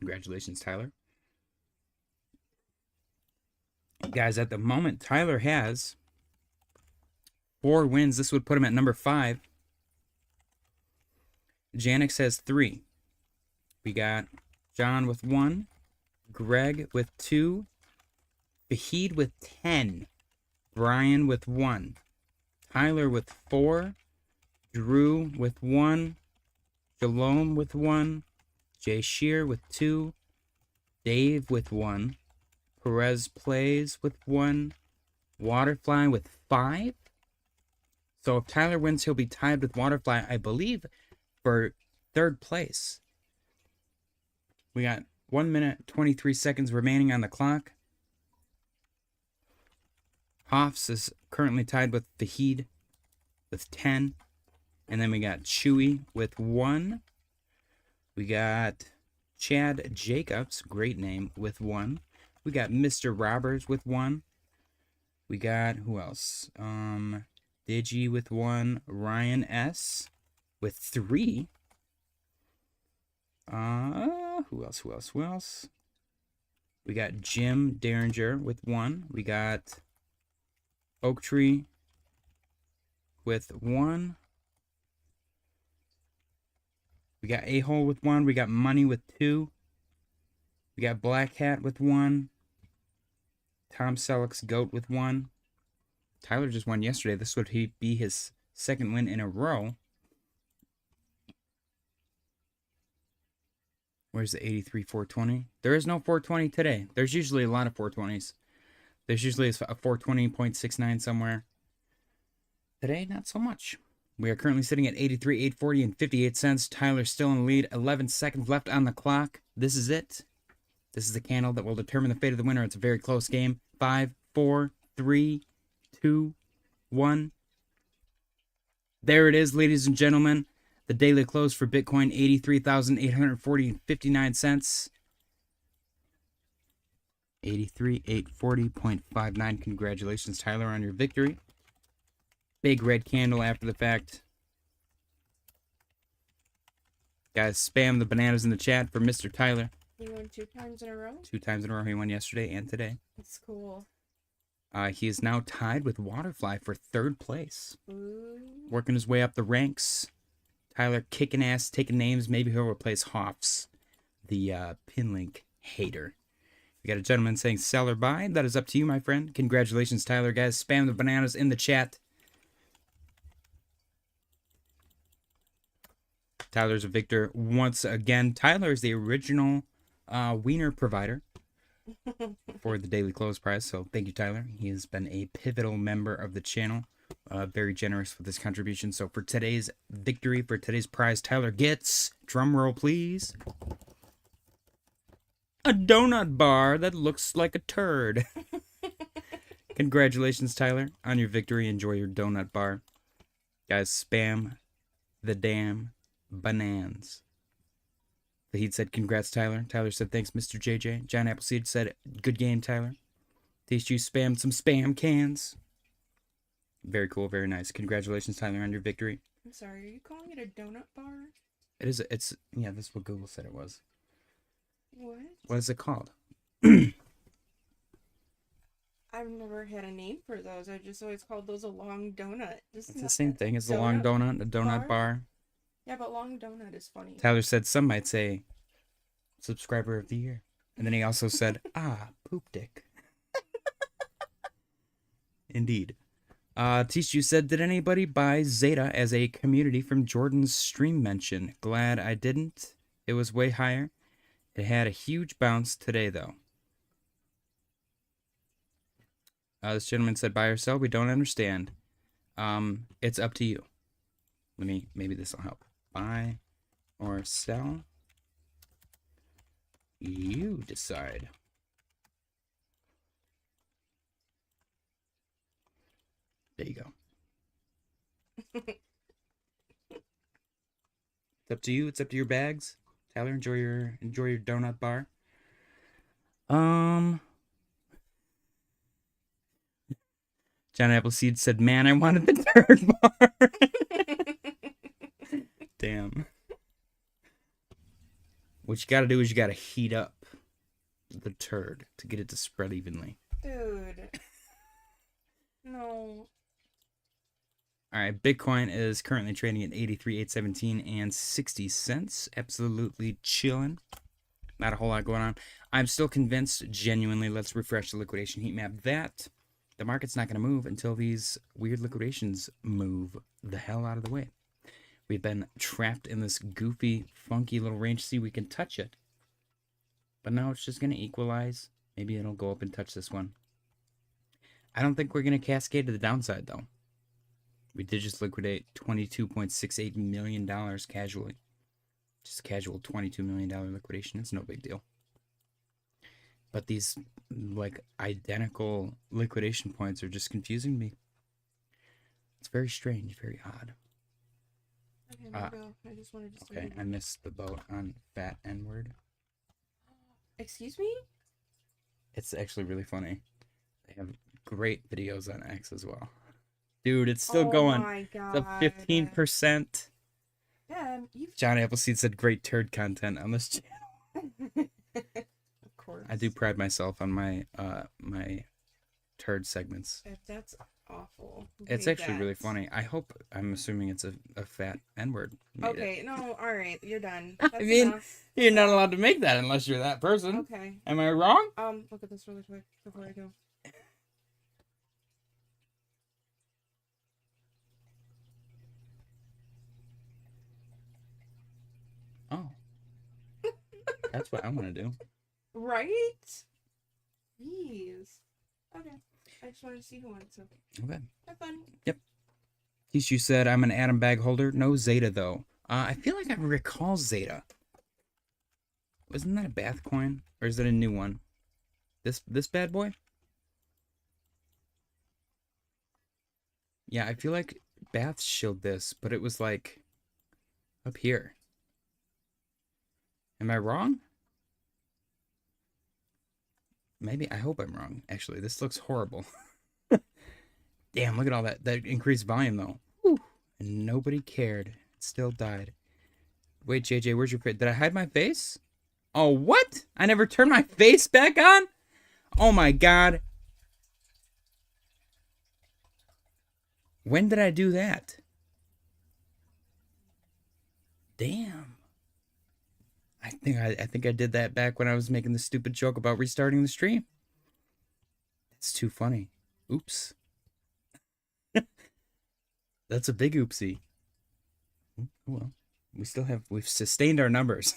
A: Congratulations, Tyler. Guys, at the moment, Tyler has 4 wins. This would put him at number 5. Janix has 3. We got John with 1, Greg with 2, Fahid with 10, Brian with 1, Tyler with 4, Drew with 1, Shalom with 1, Jay Shear with 2, Dave with 1, Perez Plays with 1, Waterfly with 5. So if Tyler wins, he'll be tied with Waterfly, I believe, for 3rd place. We got 1 minute, 23 seconds remaining on the clock. Hoffs is currently tied with Fahid with 10. And then we got Chewy with 1. We got Chad Jacobs, great name, with 1. We got Mr. Roberts with 1. We got, who else? Digi with 1. Ryan S. with 3. Who else? We got Jim Derringer with 1. We got Oak Tree with 1. We got A-Hole with 1. We got Money with 2. We got Black Hat with 1. Tom Selleck's Goat with 1. Tyler just won yesterday. This would be his 2nd win in a row. Where's the 83,420? There is no 420 today. There's usually a lot of 420s. There's usually a 420.69 somewhere. Today, not so much. We are currently sitting at 83,840 and 58 cents. Tyler's still in the lead. 11 seconds left on the clock. This is it. This is the candle that will determine the fate of the winner. It's a very close game. 5, 4, 3, 2, 1. There it is, ladies and gentlemen. The daily close for Bitcoin, 83,840 and 59 cents. 83,840.59. Congratulations, Tyler, on your victory. Big red candle after the fact. Guys, spam the bananas in the chat for Mr. Tyler.
B: He won 2 times in a row?
A: 2 times in a row. He won yesterday and today.
B: That's cool.
A: He is now tied with Waterfly for 3rd place.
B: Ooh.
A: Working his way up the ranks. Tyler kicking ass, taking names. Maybe he'll replace Hoffs, the Pinlink hater. We got a gentleman saying sell or buy. That is up to you, my friend. Congratulations, Tyler. Guys, spam the bananas in the chat. Tyler's a victor once again. Tyler is the original wiener provider for the daily close prize. So thank you, Tyler. He has been a pivotal member of the channel. Very generous with his contribution. So for today's victory, for today's prize, Tyler gets, drum roll please, a donut bar that looks like a turd. Congratulations, Tyler, on your victory. Enjoy your donut bar. Guys, spam the damn bananas. The Heat said, congrats, Tyler. Tyler said, thanks, Mr. JJ. John Appleseed said, good game, Tyler. Taste you spammed some spam cans. Very cool, very nice. Congratulations, Tyler, on your victory.
B: I'm sorry, are you calling it a donut bar?
A: It is, yeah, that's what Google said it was.
B: What?
A: What is it called?
B: I've never had a name for those. I just always called those a long donut.
A: It's the same thing as a long donut, a donut bar.
B: Yeah, but long donut is funny.
A: Tyler said some might say subscriber of the year. And then he also said, poop dick. Indeed. Tishu said, did anybody buy Zeta as a community from Jordan's stream mention? Glad I didn't. It was way higher. It had a huge bounce today, though. This gentleman said, buy or sell? We don't understand. It's up to you. Maybe this will help. Buy or sell? You decide. There you go. It's up to you. It's up to your bags. Tyler, enjoy your donut bar. John Appleseed said, man, I wanted the turd bar. Damn. What you gotta do is you gotta heat up the turd to get it to spread evenly.
B: Dude. No.
A: Alright, Bitcoin is currently trading at 83,817 and 60 cents. Absolutely chilling. Not a whole lot going on. I'm still convinced, genuinely, let's refresh the liquidation heat map, that the market's not going to move until these weird liquidations move the hell out of the way. We've been trapped in this goofy, funky little range. See, we can touch it. But now it's just going to equalize. Maybe it'll go up and touch this one. I don't think we're going to cascade to the downside, though. We did just liquidate $22.68 million casually. Just a casual $22 million liquidation. It's no big deal. But these, like, identical liquidation points are just confusing me. It's very strange, very odd.
B: Okay, there we go. I just wanted to see.
A: Okay, I missed the boat on fat N-word.
B: Excuse me?
A: It's actually really funny. They have great videos on X as well. Dude, it's still going.
B: My God.
A: The 15%.
B: Yeah,
A: John Appleseed said great turd content on this channel.
B: Of course.
A: I do pride myself on my my turd segments.
B: If that's awful.
A: It's actually really funny. I'm assuming it's a fat N-word.
B: Okay, no, alright, you're done.
A: I mean, enough. You're not allowed to make that unless you're that person.
B: Okay.
A: Am I wrong?
B: Look at this really quick before I go.
A: Oh. That's what I want to do.
B: Right? Jeez. Okay. I just wanted to see who won, so.
A: Okay.
B: Have fun.
A: Yep. Kishu said, I'm an Atom bag holder. No Zeta, though. I feel like I recall Zeta. Wasn't that a Bath coin? Or is it a new one? This bad boy? Yeah, I feel like Bath showed this, but it was like up here. Am I wrong? Maybe. I hope I'm wrong. Actually, this looks horrible. Damn, look at all that increased volume, though. Whew. And nobody cared. It still died. Wait, JJ, where's your face? Did I hide my face? Oh, what? I never turned my face back on? Oh, my God. When did I do that? Damn. I think I did that back when I was making the stupid joke about restarting the stream. That's too funny. Oops. That's a big oopsie. Well, we've sustained our numbers.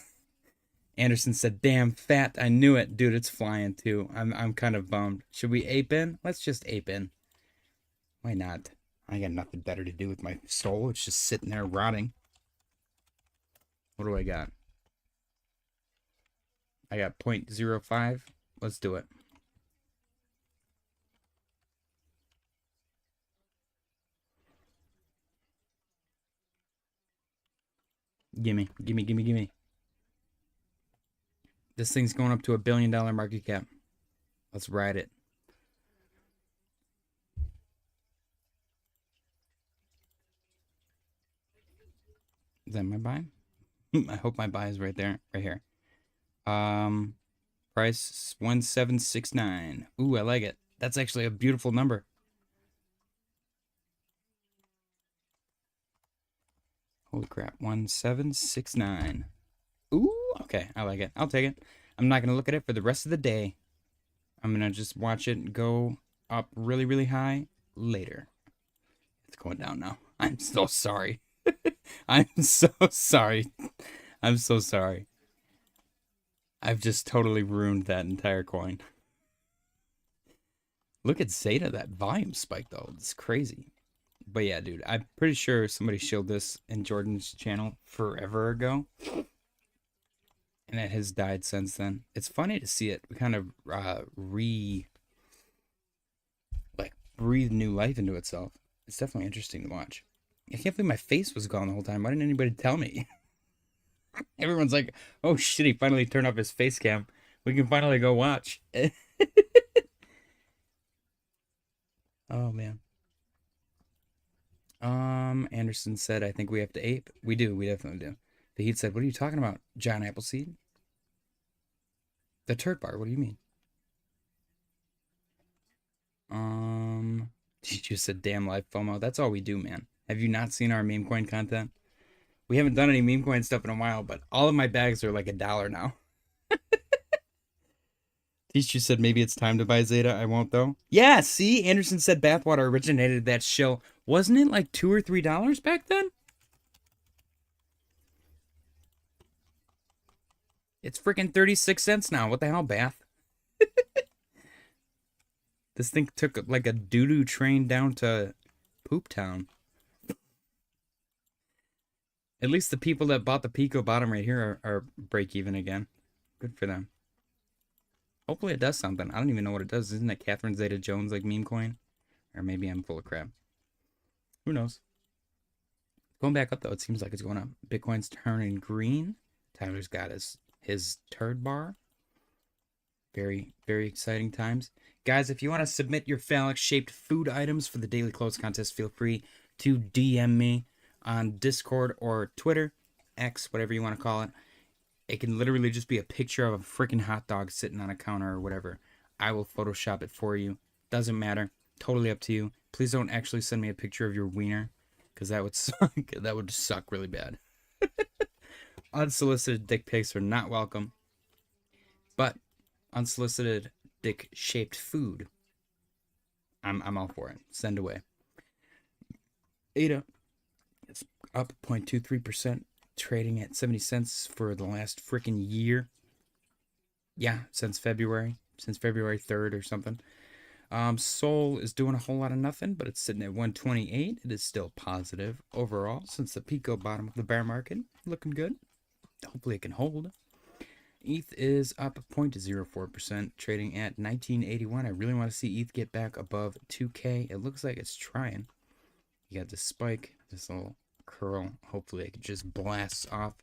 A: Anderson said, "Damn fat, I knew it, dude. It's flying too. I'm kind of bummed. Should we ape in? Let's just ape in. Why not? I got nothing better to do with my soul. It's just sitting there rotting. What do I got? I got 0.05. Let's do it. Gimme. This thing's going up to $1 billion market cap. Let's ride it. Is that my buy? I hope my buy is right there, right here. Price 1769. Ooh, I like it. That's actually a beautiful number. Holy crap, 1769. Ooh, okay, I like it. I'll take it. I'm not gonna look at it for the rest of the day. I'm gonna just watch it go up really, really high later. It's going down now. I'm so sorry. I'm so sorry. I'm so sorry. I've just totally ruined that entire coin. Look at Zeta, that volume spike though. It's crazy. But yeah, dude, I'm pretty sure somebody showed this in Jordan's channel forever ago. And it has died since then. It's funny to see it kind of breathe new life into itself. It's definitely interesting to watch. I can't believe my face was gone the whole time. Why didn't anybody tell me? Everyone's like, oh shit, he finally turned off his face cam. We can finally go watch. Oh man. Anderson said, I think we have to ape. We do, we definitely do. The Heat said, what are you talking about, John Appleseed? The turd bar, what do you mean? She just said, damn life FOMO. That's all we do, man. Have you not seen our Memecoin content? We haven't done any Memecoin stuff in a while, but all of my bags are like $1 now. Teacher said maybe it's time to buy Zeta. I won't though. Yeah, see, Anderson said bathwater originated that shill. Wasn't it like $2 or $3 back then? It's freaking 36 cents now. What the hell, Bath? This thing took like a doo-doo train down to Poop Town. At least the people that bought the Pico bottom right here are break even again. Good for them. Hopefully it does something. I don't even know what it does. Isn't it Catherine Zeta-Jones like Memecoin? Or maybe I'm full of crap. Who knows? Going back up though, it seems like it's going up. Bitcoin's turning green. Tyler's got his turd bar. Very, very exciting times. Guys, if you want to submit your phallic-shaped food items for the Daily Close contest, feel free to DM me on Discord or Twitter, X, whatever you want to call it. It can literally just be a picture of a freaking hot dog sitting on a counter or whatever. I will Photoshop it for you. Doesn't matter. Totally up to you. Please don't actually send me a picture of your wiener, because that would suck. That would suck really bad. Unsolicited dick pics are not welcome. But unsolicited dick-shaped food, I'm all for it. Send away. ADA, it's up 0.23%, trading at 70 cents for the last freaking year. Yeah, since February 3rd or something. Sol is doing a whole lot of nothing, but it's sitting at 128. It is still positive overall since the Pico bottom of the bear market. Looking good. Hopefully it can hold. ETH is up 0.04%, trading at 1981. I really want to see ETH get back above 2K. It looks like it's trying. You got this spike, this little curl. Hopefully it can just blast off.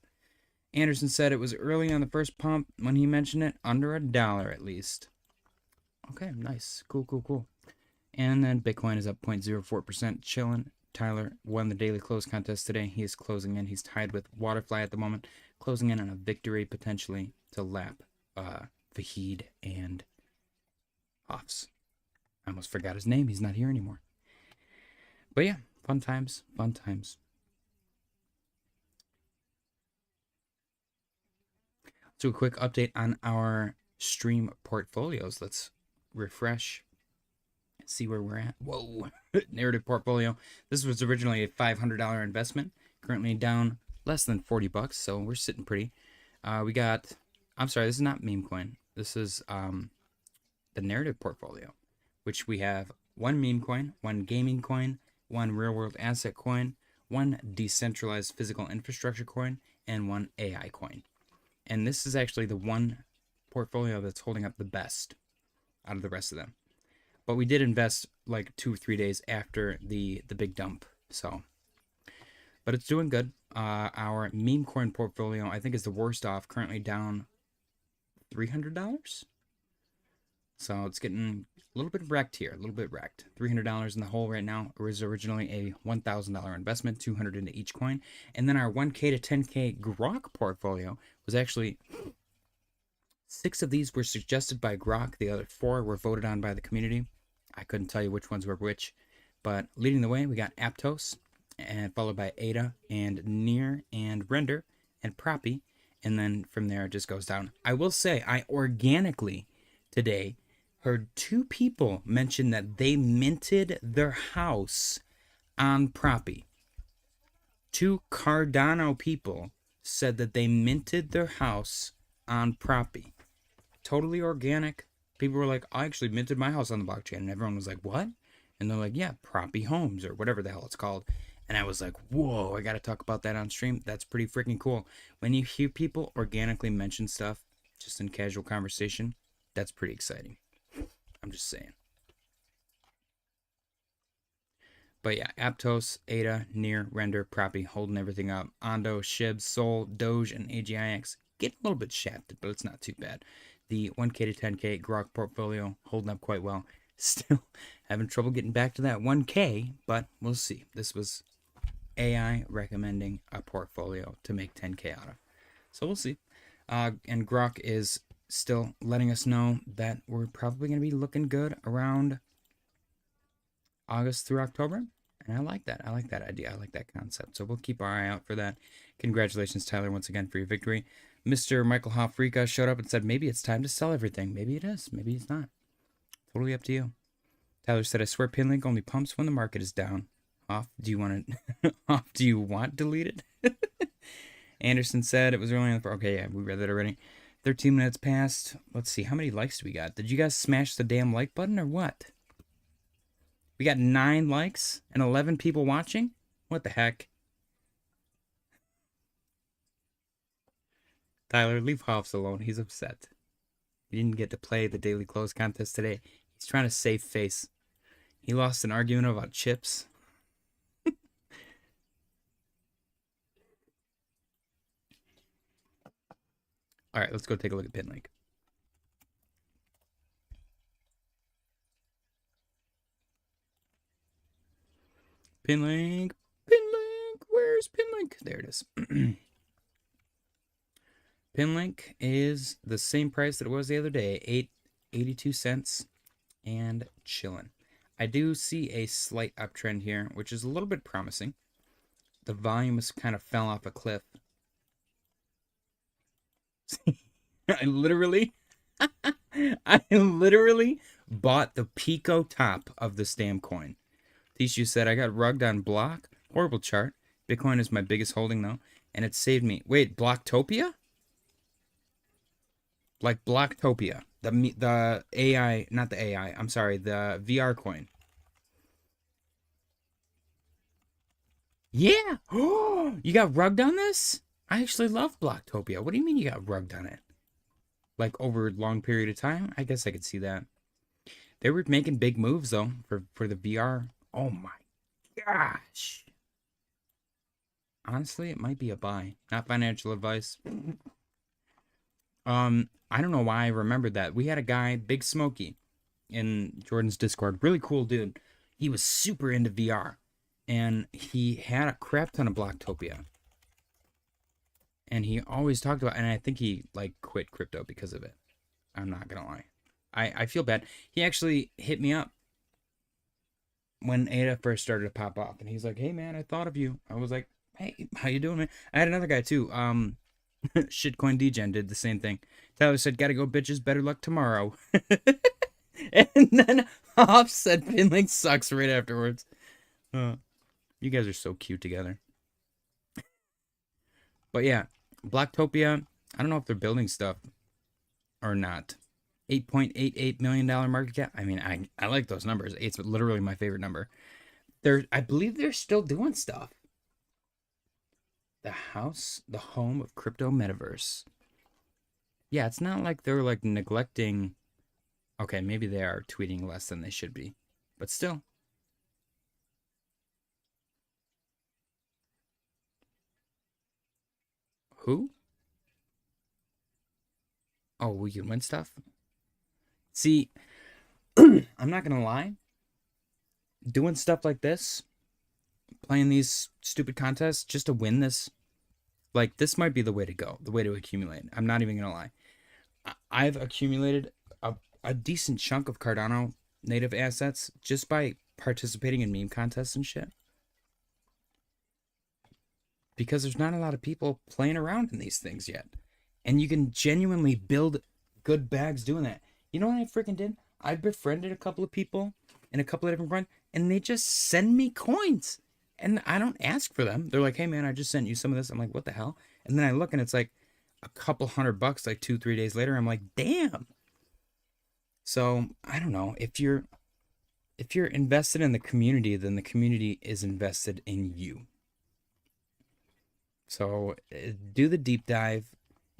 A: Anderson said it was early on the first pump when he mentioned it, under $1 at least. Okay, nice. Cool. And then Bitcoin is up 0.04%, chilling. Tyler won the daily close contest today. He is closing in. He's tied with Waterfly at the moment, closing in on a victory potentially to lap Vahid and Hoffs. I almost forgot his name. He's not here anymore. But yeah, Fun times, fun times. Let's do a quick update on our stream portfolios. Let's refresh, see where we're at. Whoa, narrative portfolio. This was originally a $500 investment, currently down less than 40 bucks, so we're sitting pretty. We got, I'm sorry, this is not Memecoin. This is the narrative portfolio, which we have one meme coin, one gaming coin, one real world asset coin, one decentralized physical infrastructure coin, and one AI coin. And this is actually the one portfolio that's holding up the best out of the rest of them. But we did invest like 2 or 3 days after the big dump. So, but it's doing good. Our meme coin portfolio, I think, is the worst off, currently down $300. So it's getting a little bit wrecked here, a little bit wrecked. $300 in the hole right now. It was originally a $1,000 investment, 200 into each coin. And then our 1K to 10K Grok portfolio was actually 6 of these were suggested by Grok. The other 4 were voted on by the community. I couldn't tell you which ones were which, but leading the way, we got Aptos, and followed by ADA and Near and Render and Proppy, and then from there it just goes down. I will say I organically today heard 2 people mention that they minted their house on Proppy. 2 Cardano people said that they minted their house on Proppy. Totally organic. People were like, I actually minted my house on the blockchain. And everyone was like, what? And they're like, yeah, Proppy Homes or whatever the hell it's called. And I was like, whoa, I got to talk about that on stream. That's pretty freaking cool. When you hear people organically mention stuff just in casual conversation, that's pretty exciting. I'm just saying. But yeah, Aptos, ADA, Near, Render, Proppy, holding everything up. Ondo, Shib, Sol, Doge, and AGIX get a little bit shafted, but it's not too bad. The 1K to 10K Grok portfolio holding up quite well. Still having trouble getting back to that 1K, but we'll see. This was AI recommending a portfolio to make 10K out of. So we'll see. And Grok is still letting us know that we're probably going to be looking good around August through October. And I like that. I like that idea. I like that concept. So we'll keep our eye out for that. Congratulations, Tyler, once again for your victory. Mr. Michael Hoffrika showed up and said, maybe it's time to sell everything. Maybe it is. Maybe it's not. Totally up to you. Tyler said, I swear Pinlink only pumps when the market is down. Off, do you want it? Off, do you want deleted? Anderson said it was early on the... Okay, yeah, we read that already. 13 minutes passed. Let's see, how many likes do we got? Did you guys smash the damn like button or what? We got 9 likes and 11 people watching? What the heck? Tyler, leave Hoffs alone. He's upset. He didn't get to play the daily close contest today. He's trying to save face. He lost an argument about chips. All right, let's go take a look at Pinlink. Pinlink, Pinlink, where's Pinlink? There it is. Pinlink is the same price that it was the other day, 82 cents, and chilling. I do see a slight uptrend here, which is a little bit promising. The volume has kind of fell off a cliff. I literally bought the Pico top of this damn coin. Tishu said, I got rugged on Block. Horrible chart. Bitcoin is my biggest holding, though. And it saved me. Wait, Blocktopia? Like Blocktopia. The AI, not the AI. I'm sorry, the VR coin. Yeah! Oh, you got rugged on this? I actually love Blocktopia. What do you mean you got rugged on it? Like over a long period of time? I guess I could see that. They were making big moves though for the VR. Oh my gosh. Honestly, it might be a buy. Not financial advice. I don't know why I remembered that. We had a guy, Big Smokey, in Jordan's Discord. Really cool dude. He was super into VR. And he had a crap ton of Blocktopia. And he always talked about, and I think he like quit crypto because of it. I'm not gonna lie. I feel bad. He actually hit me up when ADA first started to pop off, and he's like, "Hey man, I thought of you." I was like, "Hey, how you doing, man?" I had another guy too. Shitcoin Degen did the same thing. Tyler said, "Gotta go, bitches. Better luck tomorrow." And then Hoff said, "Finlink sucks" right afterwards. You guys are so cute together. But yeah, Blocktopia. I don't know if they're building stuff or not. $8.88 million market cap. I mean, I like those numbers. It's literally my favorite number. I believe they're still doing stuff. The home of crypto metaverse. Yeah, it's not like they're like neglecting. Okay, maybe they are tweeting less than they should be, but still. Who? Oh, we can win stuff? See, I'm not gonna lie. Doing stuff like this, playing these stupid contests just to win this, like, this might be the way to go, the way to accumulate. I'm not even gonna lie. I've accumulated a decent chunk of Cardano native assets just by participating in meme contests and shit. Because there's not a lot of people playing around in these things yet. And you can genuinely build good bags doing that. You know what I freaking did? I befriended a couple of people in a couple of different coins, and they just send me coins. And I don't ask for them. They're like, "Hey man, I just sent you some of this." I'm like, "What the hell?" And then I look and it's like a couple $100 like 2-3 days later. I'm like, damn. So I don't know. If you're invested in the community, then the community is invested in you. So do the deep dive.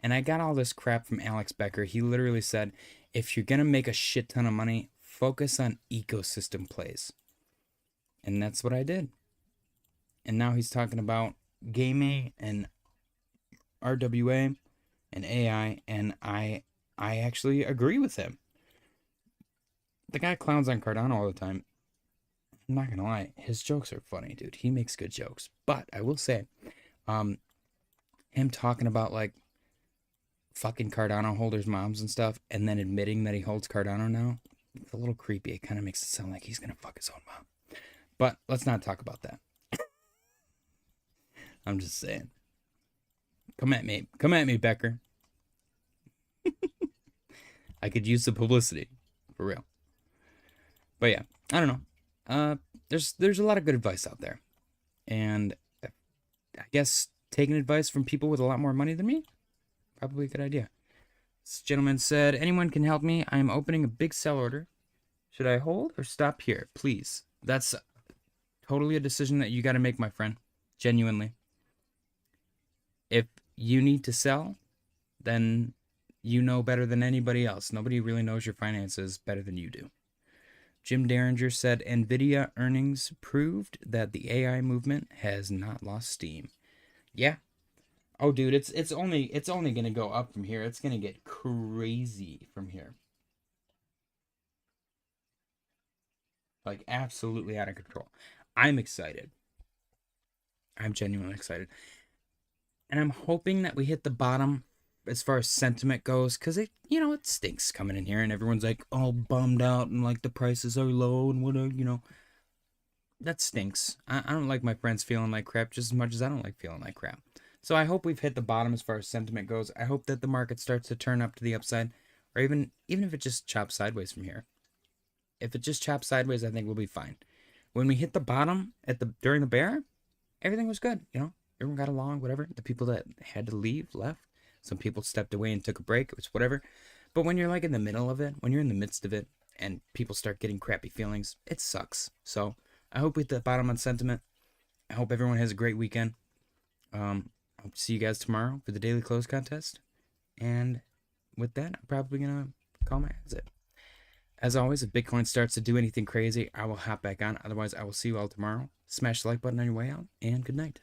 A: And I got all this crap from Alex Becker. He literally said, if you're going to make a shit ton of money, focus on ecosystem plays. And that's what I did. And now he's talking about gaming and RWA and AI, and I actually agree with him. The guy clowns on Cardano all the time. I'm not gonna lie, his jokes are funny, dude. He makes good jokes. But I will say, him talking about like fucking Cardano holders' moms and stuff, and then admitting that he holds Cardano now, it's a little creepy. It kind of makes it sound like he's gonna fuck his own mom. But let's not talk about that. I'm just saying. Come at me, Becker. I could use the publicity, for real. But yeah, I don't know. There's a lot of good advice out there, and I guess taking advice from people with a lot more money than me, probably a good idea. This gentleman said, "Anyone can help me. I am opening a big sell order. Should I hold or stop here, please?" That's totally a decision that you got to make, my friend. Genuinely. If you need to sell, then you know better than anybody else. Nobody really knows your finances better than you do. Jim Derringer said, "Nvidia earnings proved that the AI movement has not lost steam." Yeah. Oh, dude, it's only gonna go up from here. It's gonna get crazy from here. Like, absolutely out of control. I'm excited. I'm genuinely excited. And I'm hoping that we hit the bottom as far as sentiment goes, because it stinks coming in here and everyone's like all bummed out and like the prices are low and whatever, that stinks. I don't like my friends feeling like crap just as much as I don't like feeling like crap. So I hope we've hit the bottom as far as sentiment goes. I hope that the market starts to turn up to the upside, or even if it just chops sideways from here. If it just chops sideways, I think we'll be fine. When we hit the bottom during the bear, everything was good, Everyone got along, whatever. The people that had to leave left. Some people stepped away and took a break. It was whatever. But when you're like in the middle of it, when you're in the midst of it, and people start getting crappy feelings, it sucks. So I hope we hit the bottom on sentiment. I hope everyone has a great weekend. I hope to see you guys tomorrow for the daily close contest. And with that, I'm probably going to call my exit. As always, if Bitcoin starts to do anything crazy, I will hop back on. Otherwise, I will see you all tomorrow. Smash the like button on your way out, and good night.